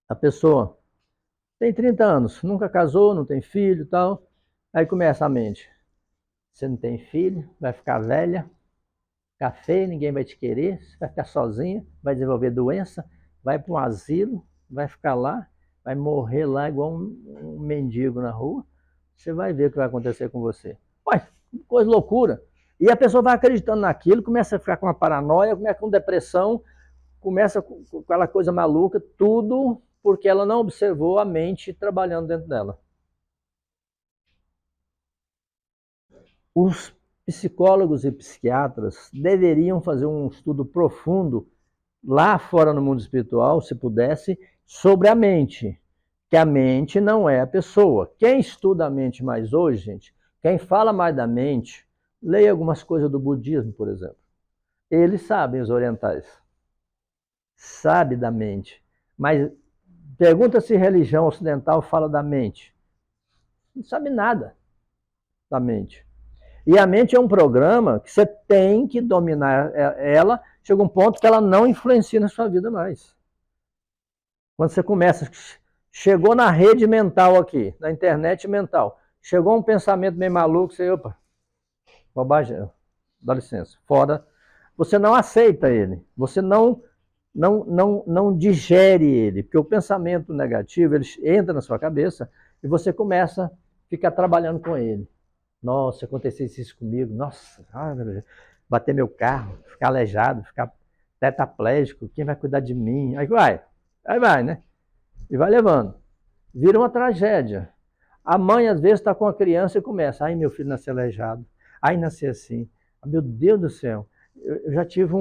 a pessoa tem 30 anos, nunca casou, não tem filho e tal. Aí começa a mente. Você não tem filho, vai ficar velha, ficar feia, ninguém vai te querer, você vai ficar sozinha, vai desenvolver doença, vai para um asilo, vai ficar lá, vai morrer lá igual um mendigo na rua. Você vai ver o que vai acontecer com você. Ué, coisa loucura. E a pessoa vai acreditando naquilo, começa a ficar com uma paranoia, começa com depressão, começa com aquela coisa maluca, tudo porque ela não observou a mente trabalhando dentro dela. Os psicólogos e psiquiatras deveriam fazer um estudo profundo lá fora no mundo espiritual, se pudesse, sobre a mente. Que a mente não é a pessoa. Quem estuda a mente mais hoje, gente, quem fala mais da mente, leia algumas coisas do budismo, por exemplo. Eles sabem, os orientais. Sabe da mente. Mas pergunta se religião ocidental fala da mente. Não sabe nada da mente. E a mente é um programa que você tem que dominar ela, chega um ponto que ela não influencia na sua vida mais. Quando você começa, chegou na rede mental aqui, na internet mental, chegou um pensamento meio maluco, você, opa, bobagem, dá licença, fora. Você não aceita ele, você não digere ele, porque o pensamento negativo, ele entra na sua cabeça e você começa a ficar trabalhando com ele. Nossa, acontecesse isso comigo, nossa, bater meu carro, ficar aleijado, ficar tetraplégico, quem vai cuidar de mim? Aí vai, né? E vai levando. Vira uma tragédia. A mãe, às vezes, está com a criança e começa, ai, meu filho nasceu aleijado, ai, nasceu assim, meu Deus do céu, eu já tive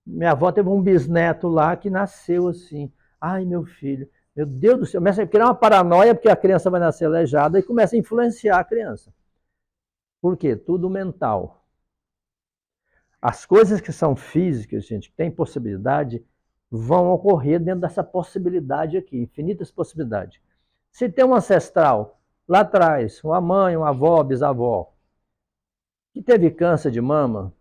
minha avó teve um bisneto lá que nasceu assim, ai, meu filho, meu Deus do céu, começa a criar uma paranoia porque a criança vai nascer aleijada e começa a influenciar a criança. Por quê? Tudo mental. As coisas que são físicas, gente, que tem possibilidade, vão ocorrer dentro dessa possibilidade aqui, infinitas possibilidades. Se tem um ancestral lá atrás, uma mãe, uma avó, bisavó, que teve câncer de mama,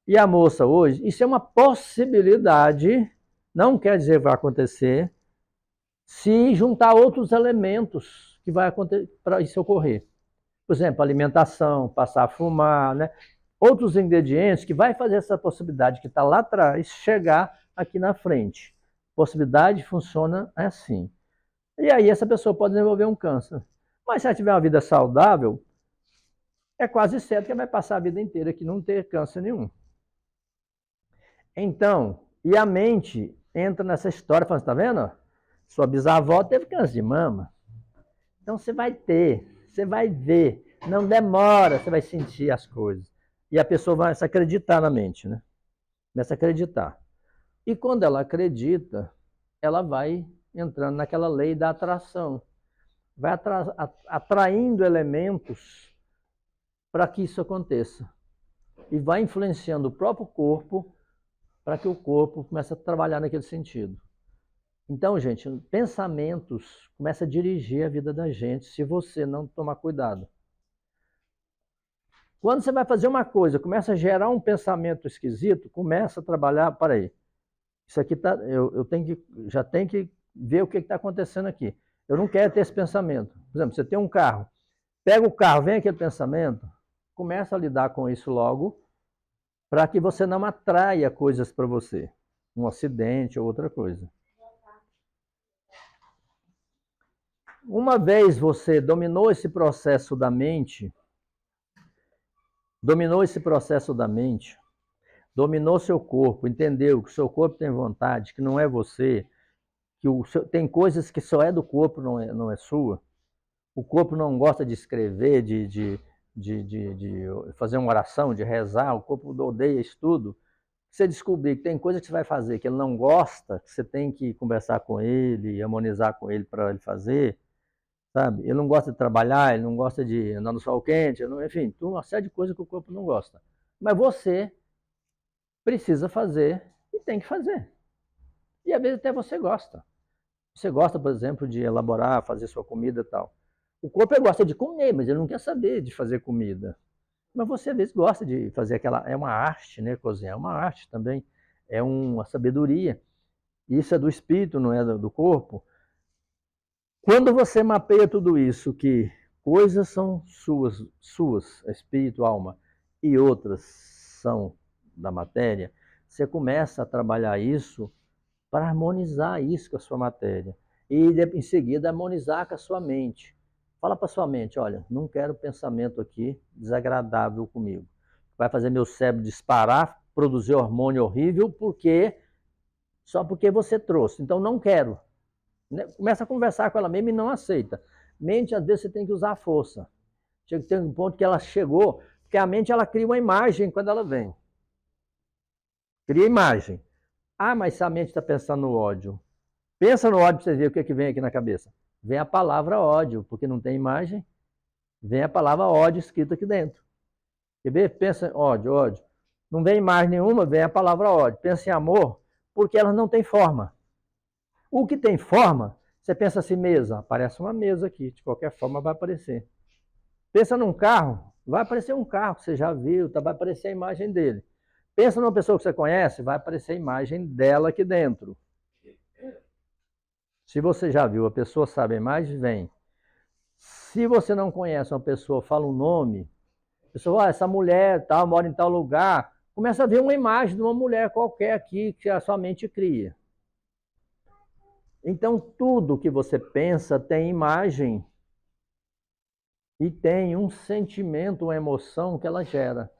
e a moça hoje, isso é uma possibilidade, não quer dizer que vai acontecer, se juntar outros elementos que vai acontecer para isso ocorrer. Por exemplo, alimentação, passar a fumar, né? Outros ingredientes que vai fazer essa possibilidade que está lá atrás chegar aqui na frente. Possibilidade funciona assim. E aí essa pessoa pode desenvolver um câncer. Mas se ela tiver uma vida saudável, é quase certo que ela vai passar a vida inteira aqui não ter câncer nenhum. Então, e a mente entra nessa história, falando, tá vendo? Sua bisavó teve câncer de mama. Então você vai ter. Você vai ver, não demora, você vai sentir as coisas. E a pessoa vai se acreditar na mente, né? Começa a acreditar. E quando ela acredita, ela vai entrando naquela lei da atração. Vai atraindo elementos para que isso aconteça. E vai influenciando o próprio corpo para que o corpo comece a trabalhar naquele sentido. Então, gente, pensamentos começam a dirigir a vida da gente se você não tomar cuidado. Quando você vai fazer uma coisa, começa a gerar um pensamento esquisito, começa a trabalhar, peraí, isso aqui tá, já tenho que ver o que está acontecendo aqui. Eu não quero ter esse pensamento. Por exemplo, você tem um carro, pega o carro, vem aquele pensamento, começa a lidar com isso logo, para que você não atraia coisas para você, um acidente ou outra coisa. Uma vez você dominou esse processo da mente, dominou seu corpo, entendeu que o seu corpo tem vontade, que não é você, que tem coisas que só é do corpo, não é sua. O corpo não gosta de escrever, de fazer uma oração, de rezar, o corpo odeia isso tudo. Você descobrir que tem coisa que você vai fazer que ele não gosta, que você tem que conversar com ele, harmonizar com ele para ele fazer, sabe? Ele não gosta de trabalhar, ele não gosta de andar no sol quente, enfim, uma série de coisas que o corpo não gosta. Mas você precisa fazer e tem que fazer. E às vezes até você gosta. Você gosta, por exemplo, de elaborar, fazer sua comida e tal. O corpo gosta de comer, mas ele não quer saber de fazer comida. Mas você às vezes gosta de fazer aquela... É uma arte, né? Cozinhar é uma arte também. É uma sabedoria. Isso é do espírito, não é do corpo. Quando você mapeia tudo isso, que coisas são suas, espírito, alma, e outras são da matéria, você começa a trabalhar isso para harmonizar isso com a sua matéria. E em seguida harmonizar com a sua mente. Fala para a sua mente, olha, não quero pensamento aqui desagradável comigo. Vai fazer meu cérebro disparar, produzir hormônio horrível, só porque você trouxe. Então não quero. Começa a conversar com ela mesmo e não aceita. Mente, às vezes, você tem que usar a força. Chega que tem um ponto que ela chegou, porque a mente ela cria uma imagem quando ela vem. Cria imagem. Ah, mas se a mente está pensando no ódio. Pensa no ódio para você ver o que vem aqui na cabeça. Vem a palavra ódio, porque não tem imagem. Vem a palavra ódio escrita aqui dentro. Quer ver? Pensa em ódio. Não vem imagem nenhuma, vem a palavra ódio. Pensa em amor, porque ela não tem forma. O que tem forma, Você pensa assim, mesa, aparece uma mesa aqui, de qualquer forma vai aparecer. Pensa num carro, vai aparecer um carro que você já viu, vai aparecer a imagem dele. Pensa numa pessoa que você conhece, vai aparecer a imagem dela aqui dentro. Se você já viu, a pessoa sabe a imagem, vem. Se você não conhece uma pessoa, fala um nome, a pessoa, essa mulher tal, mora em tal lugar, começa a ver uma imagem de uma mulher qualquer aqui que a sua mente cria. Então, tudo que você pensa tem imagem e tem um sentimento, uma emoção que ela gera.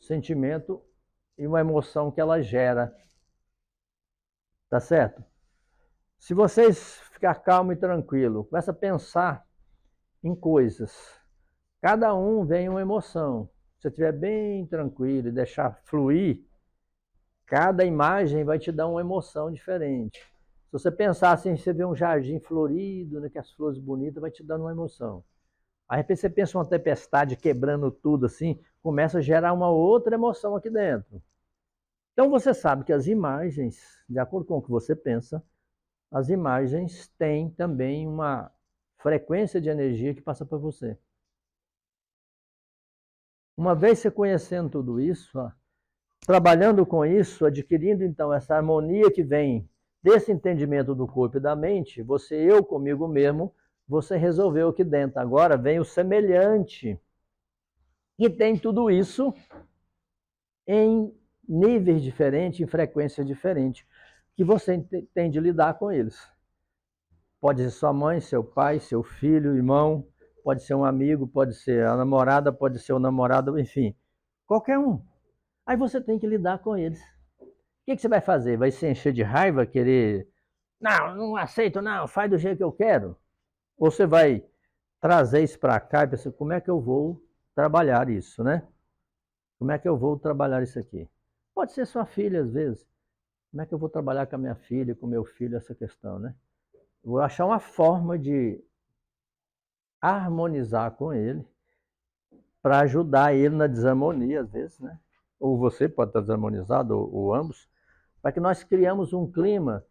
Sentimento e uma emoção que ela gera. Tá certo? Se vocês ficar calmo e tranquilo, começa a pensar em coisas. Cada um vem uma emoção. Se você estiver bem tranquilo e deixar fluir, cada imagem vai te dar uma emoção diferente. Se você pensar assim, você vê um jardim florido, né, que as flores bonitas, vai te dando uma emoção. Aí você pensa uma tempestade quebrando tudo assim, começa a gerar uma outra emoção aqui dentro. Então você sabe que as imagens, de acordo com o que você pensa, as imagens têm também uma frequência de energia que passa para você. Uma vez você conhecendo tudo isso, ó, trabalhando com isso, adquirindo então essa harmonia que vem desse entendimento do corpo e da mente, eu comigo mesmo, você resolveu aqui dentro. Agora vem o semelhante, que tem tudo isso em níveis diferentes, em frequência diferente, que você tem de lidar com eles. Pode ser sua mãe, seu pai, seu filho, irmão, pode ser um amigo, pode ser a namorada, pode ser o namorado, enfim, qualquer um. Aí você tem que lidar com eles. O que você vai fazer? Vai se encher de raiva, querer... Não aceito, não, faz do jeito que eu quero. Ou você vai trazer isso para cá e pensar, como é que eu vou trabalhar isso, né? Como é que eu vou trabalhar isso aqui? Pode ser sua filha, às vezes. Como é que eu vou trabalhar com a minha filha, com o meu filho, essa questão, né? Eu vou achar uma forma de harmonizar com ele para ajudar ele na desarmonia, às vezes, né? Ou você pode estar desarmonizado, ou ambos, para que nós criamos um clima,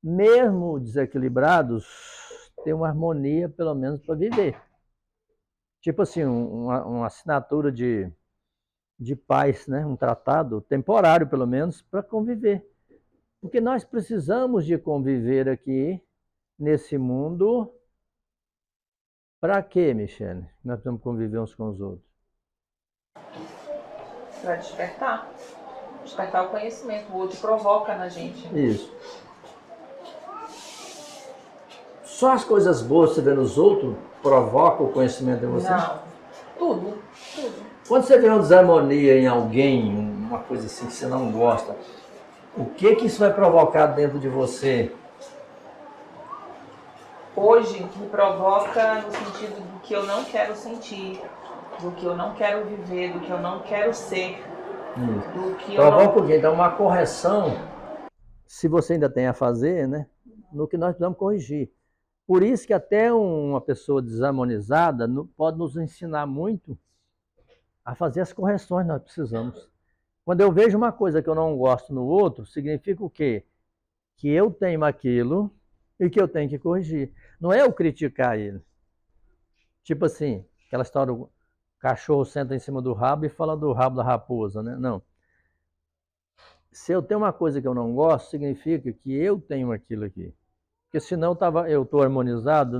mesmo desequilibrados, ter uma harmonia, pelo menos, para viver. Tipo assim, uma assinatura de paz, né? Um tratado temporário, pelo menos, para conviver. Porque nós precisamos de conviver aqui, nesse mundo. Para quê, Michele? Nós precisamos conviver uns com os outros. Para despertar. Despertar o conhecimento. O outro provoca na gente. Isso. Só as coisas boas que você vê nos outros provocam o conhecimento em você? Não. Tudo. Quando você vê uma desarmonia em alguém, uma coisa assim que você não gosta, o que isso vai provocar dentro de você? Hoje me provoca no sentido do que eu não quero sentir, do que eu não quero viver, do que eu não quero ser. Do que provoca o quê? Então uma correção, se você ainda tem a fazer, né? No que nós precisamos corrigir. Por isso que até uma pessoa desarmonizada pode nos ensinar muito a fazer as correções que nós precisamos. Quando eu vejo uma coisa que eu não gosto no outro, significa o quê? Que eu tenho aquilo e que eu tenho que corrigir. Não é eu criticar ele. Tipo assim, aquela história, o cachorro senta em cima do rabo e fala do rabo da raposa, né? Não. Se eu tenho uma coisa que eu não gosto, significa que eu tenho aquilo aqui. Porque senão eu estou harmonizado,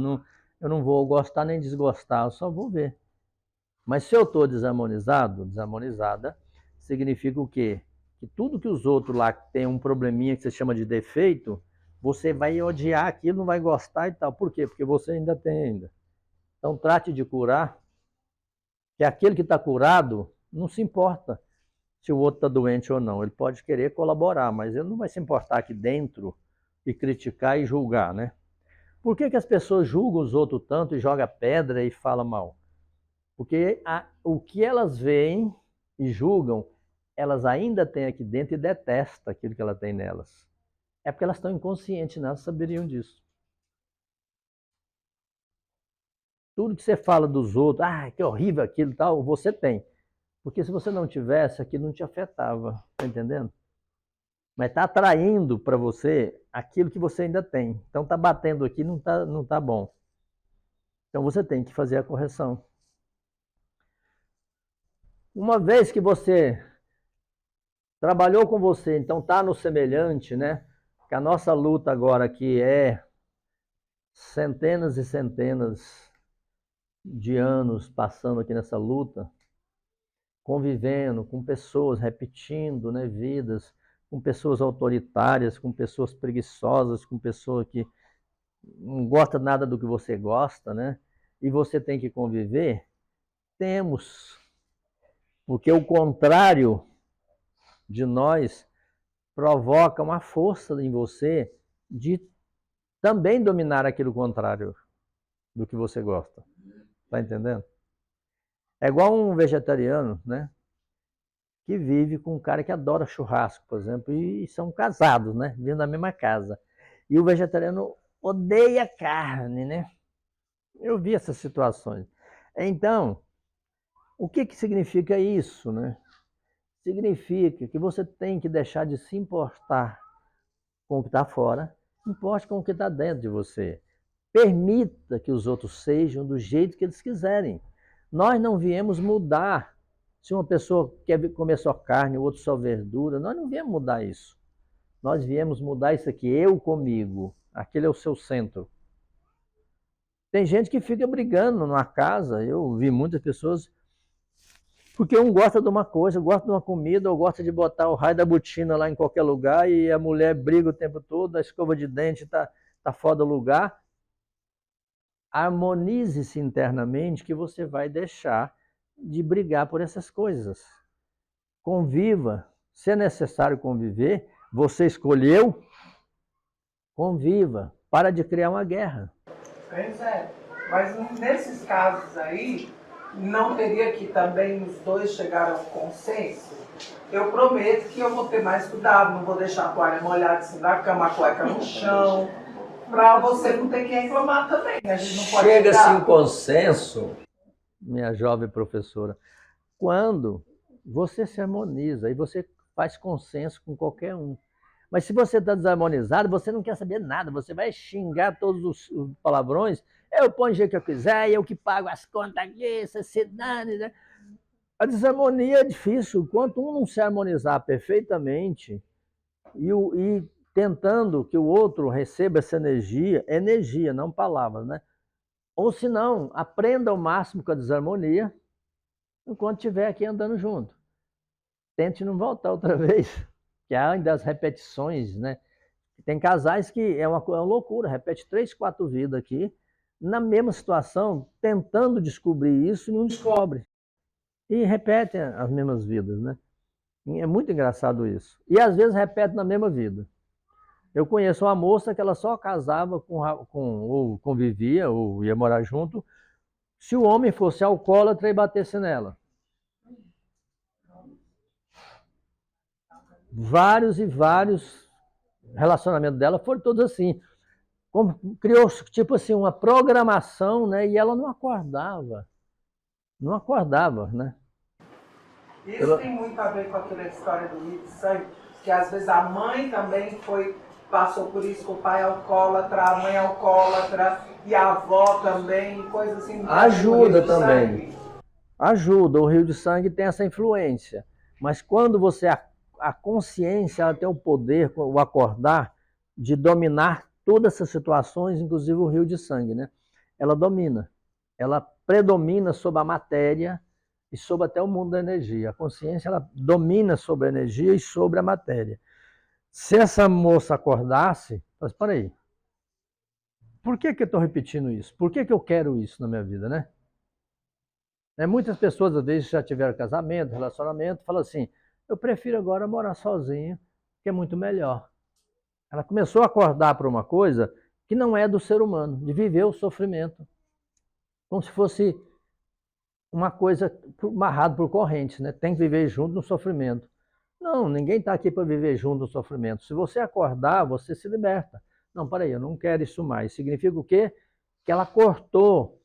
eu não vou gostar nem desgostar, eu só vou ver. Mas se eu estou desarmonizado, desarmonizada, significa o quê? Que tudo que os outros lá têm um probleminha que você chama de defeito, você vai odiar aquilo, não vai gostar e tal. Por quê? Porque você ainda tem ainda. Então trate de curar, que aquele que está curado não se importa se o outro está doente ou não. Ele pode querer colaborar, mas ele não vai se importar aqui dentro e criticar e julgar, né? Por que as pessoas julgam os outros tanto e jogam pedra e falam mal? Porque o que elas veem e julgam, elas ainda têm aqui dentro e detestam aquilo que ela tem nelas. É porque elas estão inconscientes, né? Elas saberiam disso. Tudo que você fala dos outros, que horrível aquilo e tal, você tem. Porque se você não tivesse, aquilo não te afetava, tá entendendo? mas está atraindo para você aquilo que você ainda tem. Então está batendo aqui, não tá bom. Então você tem que fazer a correção. Uma vez que você trabalhou com você, então está no semelhante, né? Que a nossa luta agora aqui é centenas e centenas de anos passando aqui nessa luta, convivendo com pessoas, repetindo, né, vidas, com pessoas autoritárias, com pessoas preguiçosas, com pessoas que não gostam nada do que você gosta, né? E você tem que conviver. Temos, porque o contrário de nós provoca uma força em você de também dominar aquilo contrário do que você gosta. Tá entendendo? É igual um vegetariano, né? Que vive com um cara que adora churrasco, por exemplo, e são casados, né? Vivem na mesma casa. E o vegetariano odeia carne, né? Eu vi essas situações. Então, o que significa isso, né? Significa que você tem que deixar de se importar com o que está fora, importe com o que está dentro de você. Permita que os outros sejam do jeito que eles quiserem. Nós não viemos mudar. Se uma pessoa quer comer só carne, o outro só verdura, nós não viemos mudar isso. Nós viemos mudar isso aqui, eu comigo. Aquele é o seu centro. Tem gente que fica brigando numa casa, eu vi muitas pessoas, porque um gosta de uma coisa, gosta de uma comida, ou gosta de botar o raio da botina lá em qualquer lugar, e a mulher briga o tempo todo, a escova de dente tá fora do lugar. Harmonize-se internamente que você vai deixar de brigar por essas coisas. Conviva. Se é necessário conviver, você escolheu, conviva. Para de criar uma guerra. Pois é. Mas nesses casos aí, não teria que também os dois chegar ao consenso? Eu prometo que eu vou ter mais cuidado, não vou deixar a toalha molhada em cima da cama, a cueca no chão, para você não ter que reclamar também. A gente não pode chega-se em consenso, minha jovem professora, quando você se harmoniza e você faz consenso com qualquer um. Mas se você está desarmonizado, você não quer saber nada, você vai xingar todos os palavrões, eu ponho o jeito que eu quiser, eu que pago as contas aqui, você se dane, né? A desarmonia é difícil, enquanto um não se harmonizar perfeitamente e tentando que o outro receba essa energia, não palavras, né? Ou se não, aprenda ao máximo com a desarmonia, enquanto estiver aqui andando junto. Tente não voltar outra vez, que há ainda as repetições, né? Tem casais que é uma loucura, repete 3, 4 vidas aqui, na mesma situação, tentando descobrir isso e não descobre. E repete as mesmas vidas, né? E é muito engraçado isso. E às vezes repete na mesma vida. Eu conheço uma moça que ela só casava ou convivia, ou ia morar junto, se o homem fosse alcoólatra e batesse nela. Vários e vários relacionamentos dela foram todos assim. Criou, tipo assim, uma programação, né? E ela não acordava. Não acordava, né? Isso tem muito a ver com aquela história do rio de sangue, que às vezes a mãe também passou por isso, com o pai alcoólatra, a mãe alcoólatra, e a avó também, coisa assim. Ajuda também. Ajuda, o rio de sangue tem essa influência. Mas quando você, a consciência, ela tem o poder, o acordar, de dominar todas essas situações, inclusive o rio de sangue, né? Ela domina. Ela predomina sobre a matéria e sobre até o mundo da energia. A consciência, ela domina sobre a energia e sobre a matéria. Se essa moça acordasse, mas espera aí, por que eu estou repetindo isso? Por que eu quero isso na minha vida, né? Muitas pessoas, às vezes, já tiveram casamento, relacionamento, falam assim, eu prefiro agora morar sozinho, que é muito melhor. Ela começou a acordar para uma coisa que não é do ser humano, de viver o sofrimento. Como se fosse uma coisa amarrada por correntes, né? Tem que viver junto no sofrimento. Não, ninguém está aqui para viver junto no sofrimento. Se você acordar, você se liberta. Não, peraí, eu não quero isso mais. Significa o quê? Que ela cortou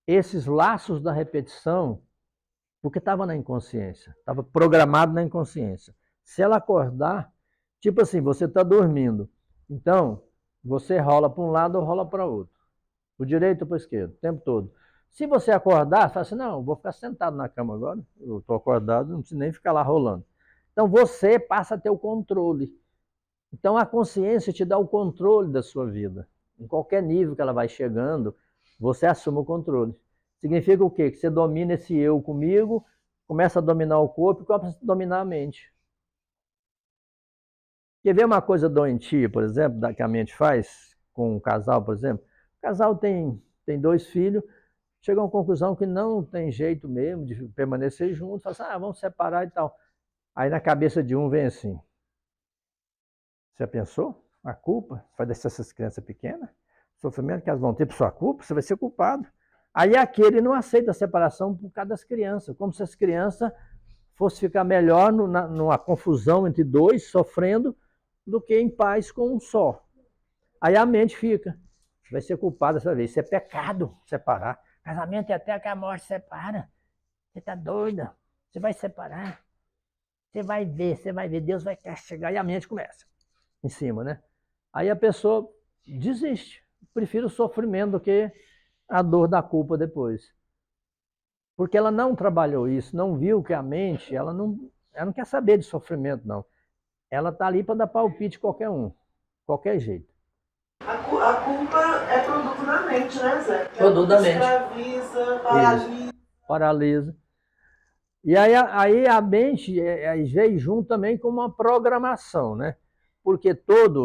esses laços da repetição, porque estava na inconsciência, estava programado na inconsciência. Se ela acordar, Tipo assim, você está dormindo. Então, você rola para um lado ou rola para o outro. Do direito ou para o esquerdo, o tempo todo. Se você acordar, fala assim, não, vou ficar sentado na cama agora. Eu estou acordado, não preciso nem ficar lá rolando. Então, você passa a ter o controle. Então, a consciência te dá o controle da sua vida. Em qualquer nível que ela vai chegando, você assume o controle. Significa o quê? Que você domina esse eu comigo, começa a dominar o corpo e começa a dominar a mente. Quer ver uma coisa doentia, por exemplo, que a mente faz com um casal, por exemplo? O casal tem 2 filhos, chega a uma conclusão que não tem jeito mesmo de permanecer juntos, fala assim, vamos separar e tal. Aí na cabeça de um vem assim, você pensou? A culpa vai deixar essas crianças pequenas? O sofrimento que elas vão ter por sua culpa, você vai ser culpado. Aí aquele não aceita a separação por causa das crianças, como se as crianças fossem ficar melhor numa confusão entre 2, sofrendo, do que em paz com um só. Aí a mente fica, você vai ser culpado dessa vez, isso é pecado separar. Casamento é até que a morte separa. Você tá doida? Você vai separar. Você vai ver, Deus vai castigar. E a mente começa em cima, né? Aí a pessoa desiste. Prefiro o sofrimento do que a dor da culpa depois. Porque ela não trabalhou isso, não viu que a mente, ela não quer saber de sofrimento, não. Ela tá ali para dar palpite qualquer um, qualquer jeito. A culpa é produto da mente, né, Zé? Produto da mente. Escraviza, paralisa. Isso. Paralisa. E aí a mente veio junto também com uma programação, né? Porque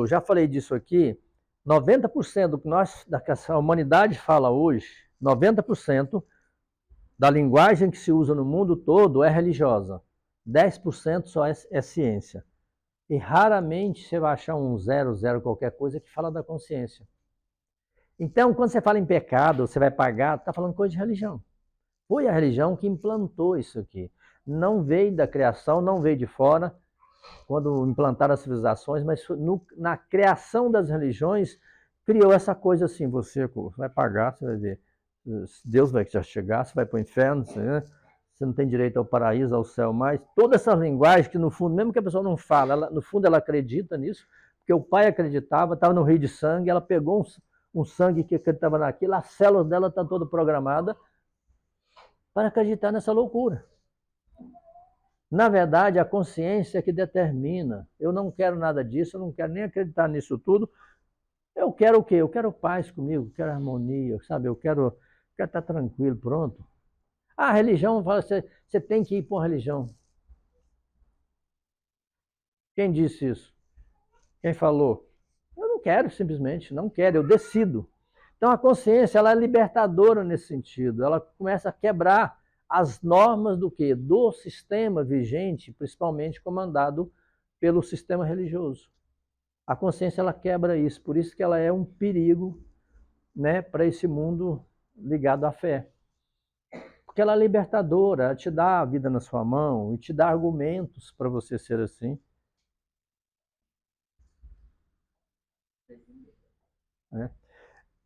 já falei disso aqui, 90% do que a humanidade fala hoje, 90% da linguagem que se usa no mundo todo é religiosa. 10% só é ciência. E raramente você vai achar um 00 qualquer coisa que fala da consciência. Então, quando você fala em pecado, você vai pagar, está falando coisa de religião. Foi a religião que implantou isso aqui. Não veio da criação, não veio de fora, quando implantaram as civilizações, mas na criação das religiões, criou essa coisa assim, você vai pagar, você vai ver. Deus vai te chegar, você vai para o inferno, você não tem direito ao paraíso, ao céu mais. Toda essa linguagem que, no fundo, mesmo que a pessoa não fala, no fundo ela acredita nisso, porque o pai acreditava, estava no rio de sangue, ela pegou um sangue que acreditava naquilo, a célula dela está toda programada para acreditar nessa loucura. Na verdade, a consciência é que determina. Eu não quero nada disso, eu não quero nem acreditar nisso tudo. Eu quero o quê? Eu quero paz comigo, eu quero harmonia, sabe? Eu quero estar tranquilo, pronto. A religião fala, você tem que ir para uma religião. Quem disse isso? Quem falou? Eu não quero, simplesmente, não quero, eu decido. Então a consciência ela é libertadora nesse sentido, ela começa a quebrar as normas do quê? Do sistema vigente, principalmente comandado pelo sistema religioso. A consciência ela quebra isso, por isso que ela é um perigo, né, para esse mundo ligado à fé. Porque ela é libertadora, ela te dá a vida na sua mão e te dá argumentos para você ser assim.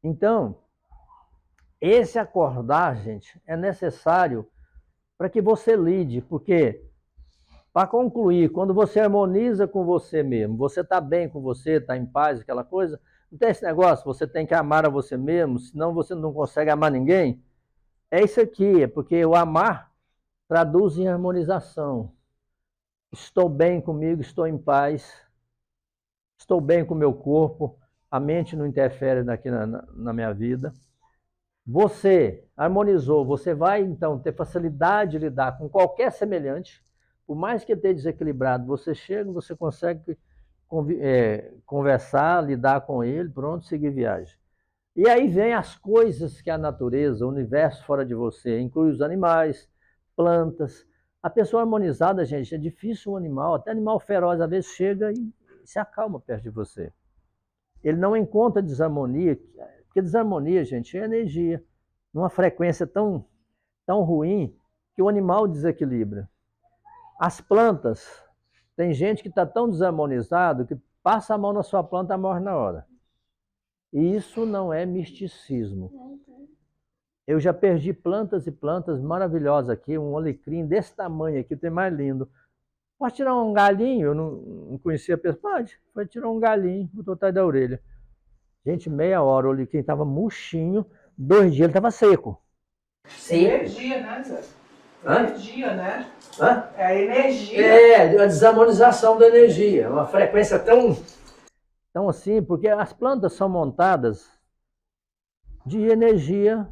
Então, esse acordar, gente, é necessário para que você lide, porque, para concluir, quando você harmoniza com você mesmo, você está bem com você, está em paz, aquela coisa, não tem esse negócio, você tem que amar a você mesmo, senão você não consegue amar ninguém. É isso aqui, é porque o amar traduz em harmonização. Estou bem comigo, estou em paz, estou bem com o meu corpo, a mente não interfere aqui na minha vida. Você harmonizou, você vai então ter facilidade de lidar com qualquer semelhante, por mais que ele esteja desequilibrado, você chega, você consegue conversar, lidar com ele, pronto, seguir viagem. E aí vem as coisas que a natureza, o universo fora de você, inclui os animais, plantas. A pessoa harmonizada, gente, é difícil um animal, até animal feroz às vezes chega e se acalma perto de você. Ele não encontra desarmonia, porque desarmonia, gente, é energia, numa frequência tão ruim que o animal desequilibra. As plantas, tem gente que está tão desarmonizado que passa a mão na sua planta e morre na hora. E isso não é misticismo. Eu já perdi plantas e plantas maravilhosas aqui, um alecrim desse tamanho aqui, tem mais lindo. Pode tirar um galinho, eu não conhecia a pessoa, pode. Foi tirar um galinho, botou atrás da orelha. Gente, meia hora, olhei quem estava murchinho, 2 dias ele estava seco. Energia, né, Zé? Energia, né? Hã? É a energia. É, a desarmonização da energia, uma frequência tão assim, porque as plantas são montadas de energia.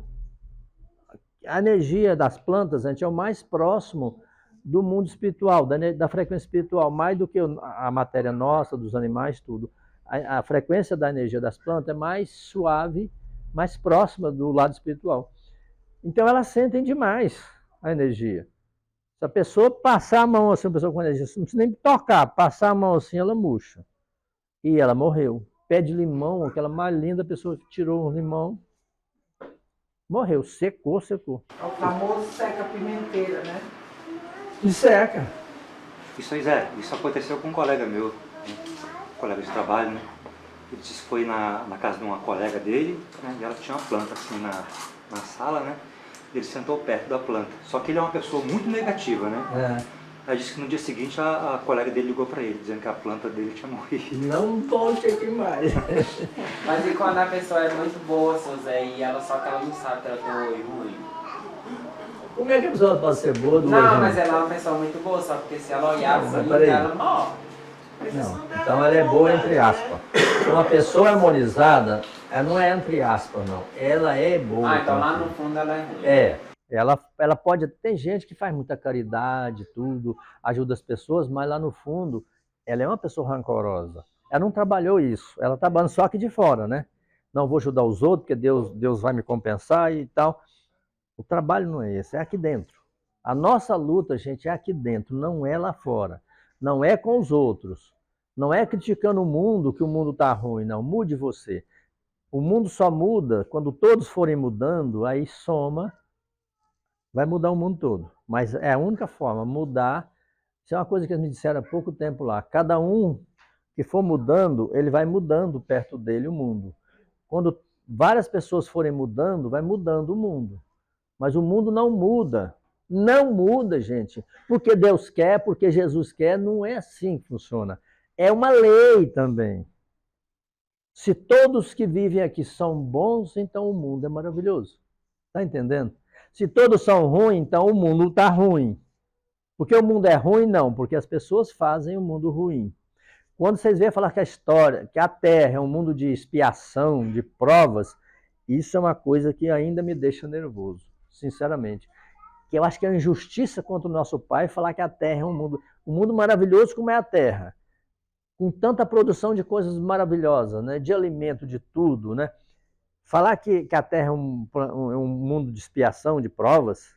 A energia das plantas, gente, é o mais próximo do mundo espiritual, da frequência espiritual, mais do que a matéria nossa, dos animais, tudo. A frequência da energia das plantas é mais suave, mais próxima do lado espiritual. Então elas sentem demais a energia. Se a pessoa passar a mão assim, uma pessoa com energia, não precisa nem tocar, passar a mão assim, ela murcha. E ela morreu. Pé de limão, aquela mais linda, a pessoa tirou um limão, morreu, secou. É o famoso seca-pimenteira, né? E seca. Isso aí, Zé, isso aconteceu com um colega meu, né? Colega de trabalho, né? Ele disse que foi na casa de uma colega dele, né? E ela tinha uma planta assim na sala, né? Ele sentou perto da planta. Só que ele é uma pessoa muito negativa, né? Aí disse que no dia seguinte a colega dele ligou para ele, dizendo que a planta dele tinha morrido. Não volte aqui mais. Mas e quando a pessoa é muito boa, seu Zé, e ela só que ela não sabe que ela tem um olho ruim? Como é que a pessoa pode ser boa do Não, olho mas ruim? ela é uma pessoa muito boa, só porque se ela olhar Não, mas assim, peraí. ela morre. Não, então ela é boa entre aspas. Uma pessoa harmonizada, ela não é entre aspas, não. Ela é boa. Ah, então lá no fundo ela é ruim. É. Ela pode. Tem gente que faz muita caridade, tudo, ajuda as pessoas, mas lá no fundo, ela é uma pessoa rancorosa. Ela não trabalhou isso. Ela está trabalhando só aqui de fora, né? Não vou ajudar os outros, porque Deus vai me compensar e tal. O trabalho não é esse, é aqui dentro. A nossa luta, gente, é aqui dentro, não é lá fora. Não é com os outros. Não é criticando o mundo, que o mundo está ruim, não. Mude você. O mundo só muda quando todos forem mudando, aí soma, vai mudar o mundo todo. Mas é a única forma, mudar. Isso é uma coisa que eles me disseram há pouco tempo lá. Cada um que for mudando, ele vai mudando perto dele o mundo. Quando várias pessoas forem mudando, vai mudando o mundo. Mas o mundo não muda. Não muda, gente. Porque Deus quer, porque Jesus quer, não é assim que funciona. É uma lei também. Se todos que vivem aqui são bons, então o mundo é maravilhoso. Está entendendo? Se todos são ruins, então o mundo está ruim. Porque o mundo é ruim? Não, porque as pessoas fazem o mundo ruim. Quando vocês veem falar que a história, que a Terra é um mundo de expiação, de provas, isso é uma coisa que ainda me deixa nervoso, sinceramente. Que eu acho que é uma injustiça contra o nosso Pai falar que a Terra é um mundo maravilhoso como é a Terra, com tanta produção de coisas maravilhosas, né? De alimento, de tudo, né? Falar que a Terra é um mundo de expiação, de provas,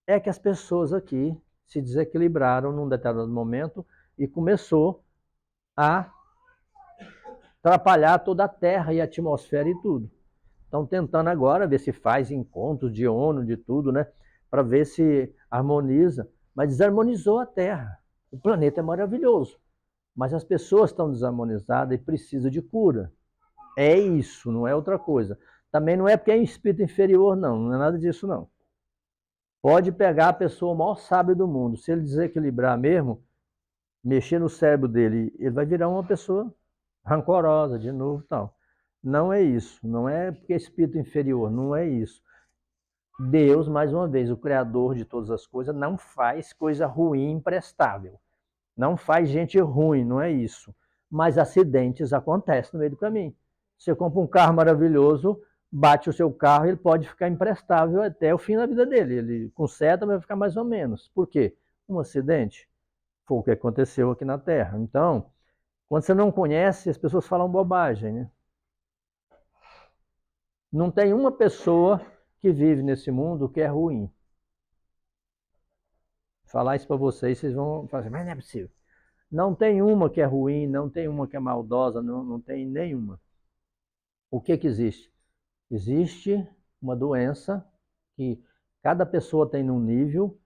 é que as pessoas aqui se desequilibraram num determinado momento e começou a atrapalhar toda a Terra e a atmosfera e tudo. Estão tentando agora ver se faz encontros de ONU, de tudo, né? Para ver se harmoniza. Mas desarmonizou a Terra. O planeta é maravilhoso. Mas as pessoas estão desarmonizadas e precisam de cura. É isso, não é outra coisa. Também não é porque é espírito inferior, não. Não é nada disso, não. Pode pegar a pessoa maior sábia do mundo. Se ele desequilibrar mesmo, mexer no cérebro dele, ele vai virar uma pessoa rancorosa de novo e tal. Não é isso. Não é porque é espírito inferior. Não é isso. Deus, mais uma vez, o Criador de todas as coisas, não faz coisa ruim imprestável. Não faz gente ruim, não é isso. Mas acidentes acontecem no meio do caminho. Você compra um carro maravilhoso, bate o seu carro, ele pode ficar imprestável até o fim da vida dele. Ele conserta, mas vai ficar mais ou menos. Por quê? Um acidente. Foi o que aconteceu aqui na Terra. Então, quando você não conhece, as pessoas falam bobagem, né? Não tem uma pessoa que vive nesse mundo que é ruim. Falar isso para vocês, vocês vão falar assim, mas não é possível. Não tem uma que é ruim, não tem uma que é maldosa, não tem nenhuma. O que existe? Existe uma doença que cada pessoa tem num nível,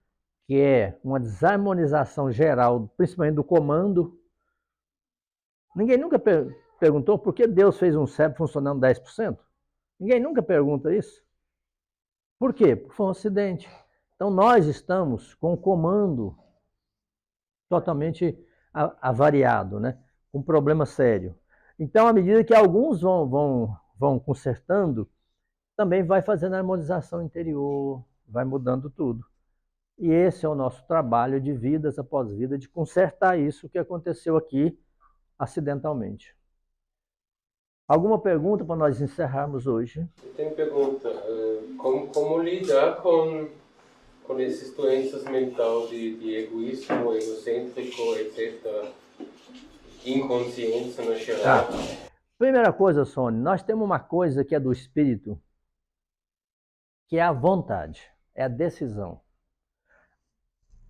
que é uma desarmonização geral, principalmente do comando. Ninguém nunca perguntou por que Deus fez um cérebro funcionando 10%? Ninguém nunca pergunta isso. Por quê? Porque foi um acidente. Então nós estamos com o comando totalmente avariado, né? Um problema sério. Então, à medida que alguns vão consertando, também vai fazendo a harmonização interior, vai mudando tudo. E esse é o nosso trabalho de vidas após vida, de consertar isso que aconteceu aqui acidentalmente. Alguma pergunta para nós encerrarmos hoje? Eu tenho pergunta. Como lidar com essas doenças mentais de egoísmo, egocêntrico, etc., inconsciência no geral? Tá. Primeira coisa, Sônia, nós temos uma coisa que é do espírito, que é a vontade, é a decisão.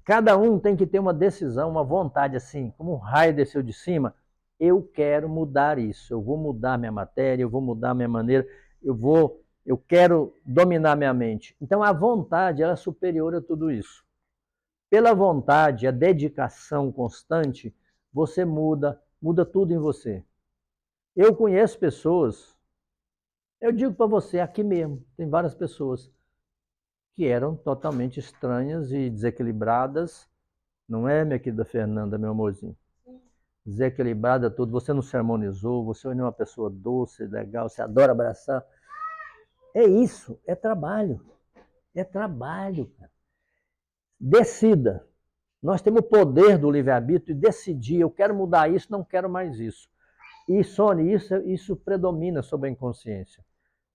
Cada um tem que ter uma decisão, uma vontade assim, como um raio desceu de cima, eu quero mudar isso, eu vou mudar minha matéria, eu vou mudar minha maneira, eu quero dominar minha mente. Então a vontade ela é superior a tudo isso. Pela vontade, a dedicação constante, você muda tudo em você. Eu conheço pessoas, eu digo para você aqui mesmo, tem várias pessoas que eram totalmente estranhas e desequilibradas, não é, minha querida Fernanda, meu amorzinho? Desequilibrada tudo, você não se harmonizou, você não é uma pessoa doce, legal, você adora abraçar. É isso, é trabalho, cara. Decida. Nós temos o poder do livre-arbítrio de decidir, eu quero mudar isso, não quero mais isso. E, Sônia, isso predomina sobre a inconsciência.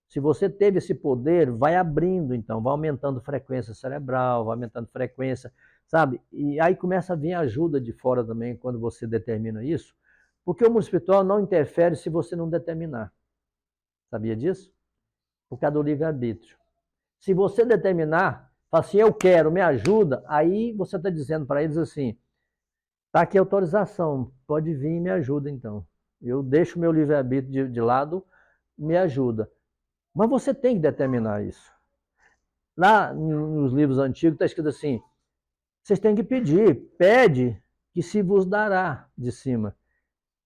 Se você teve esse poder, vai abrindo, então, vai aumentando frequência cerebral, vai aumentando frequência, sabe? E aí começa a vir ajuda de fora também, quando você determina isso, porque o mundo espiritual não interfere se você não determinar. Sabia disso? Por causa do livre-arbítrio. Se você determinar, fala assim, eu quero, me ajuda, aí você está dizendo para eles assim, tá aqui a autorização, pode vir e me ajuda então. Eu deixo meu livre-arbítrio de lado, me ajuda. Mas você tem que determinar isso. Lá nos livros antigos está escrito assim, vocês têm que pedir, pede que se vos dará de cima.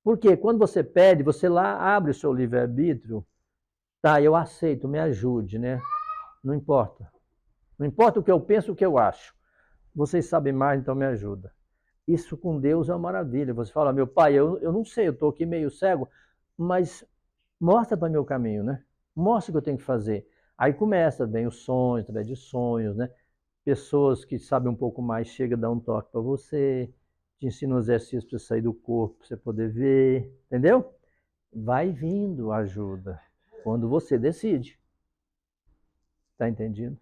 Porque quando você pede, você lá abre o seu livre-arbítrio, tá, eu aceito, me ajude, né? Não importa. Não importa o que eu penso, o que eu acho. Vocês sabem mais, então me ajuda. Isso com Deus é uma maravilha. Você fala, meu pai, eu não sei, eu estou aqui meio cego, mas mostra para mim o caminho, né? Mostra o que eu tenho que fazer. Aí começa, vem os sonhos, através de sonhos, né? Pessoas que sabem um pouco mais chegam a dar um toque para você, te ensinam um exercício para você sair do corpo, para você poder ver, entendeu? Vai vindo ajuda, quando você decide. Tá entendido?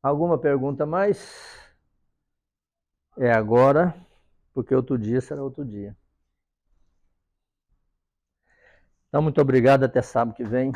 Alguma pergunta mais? É agora, porque outro dia será outro dia. Então, muito obrigado, até sábado que vem.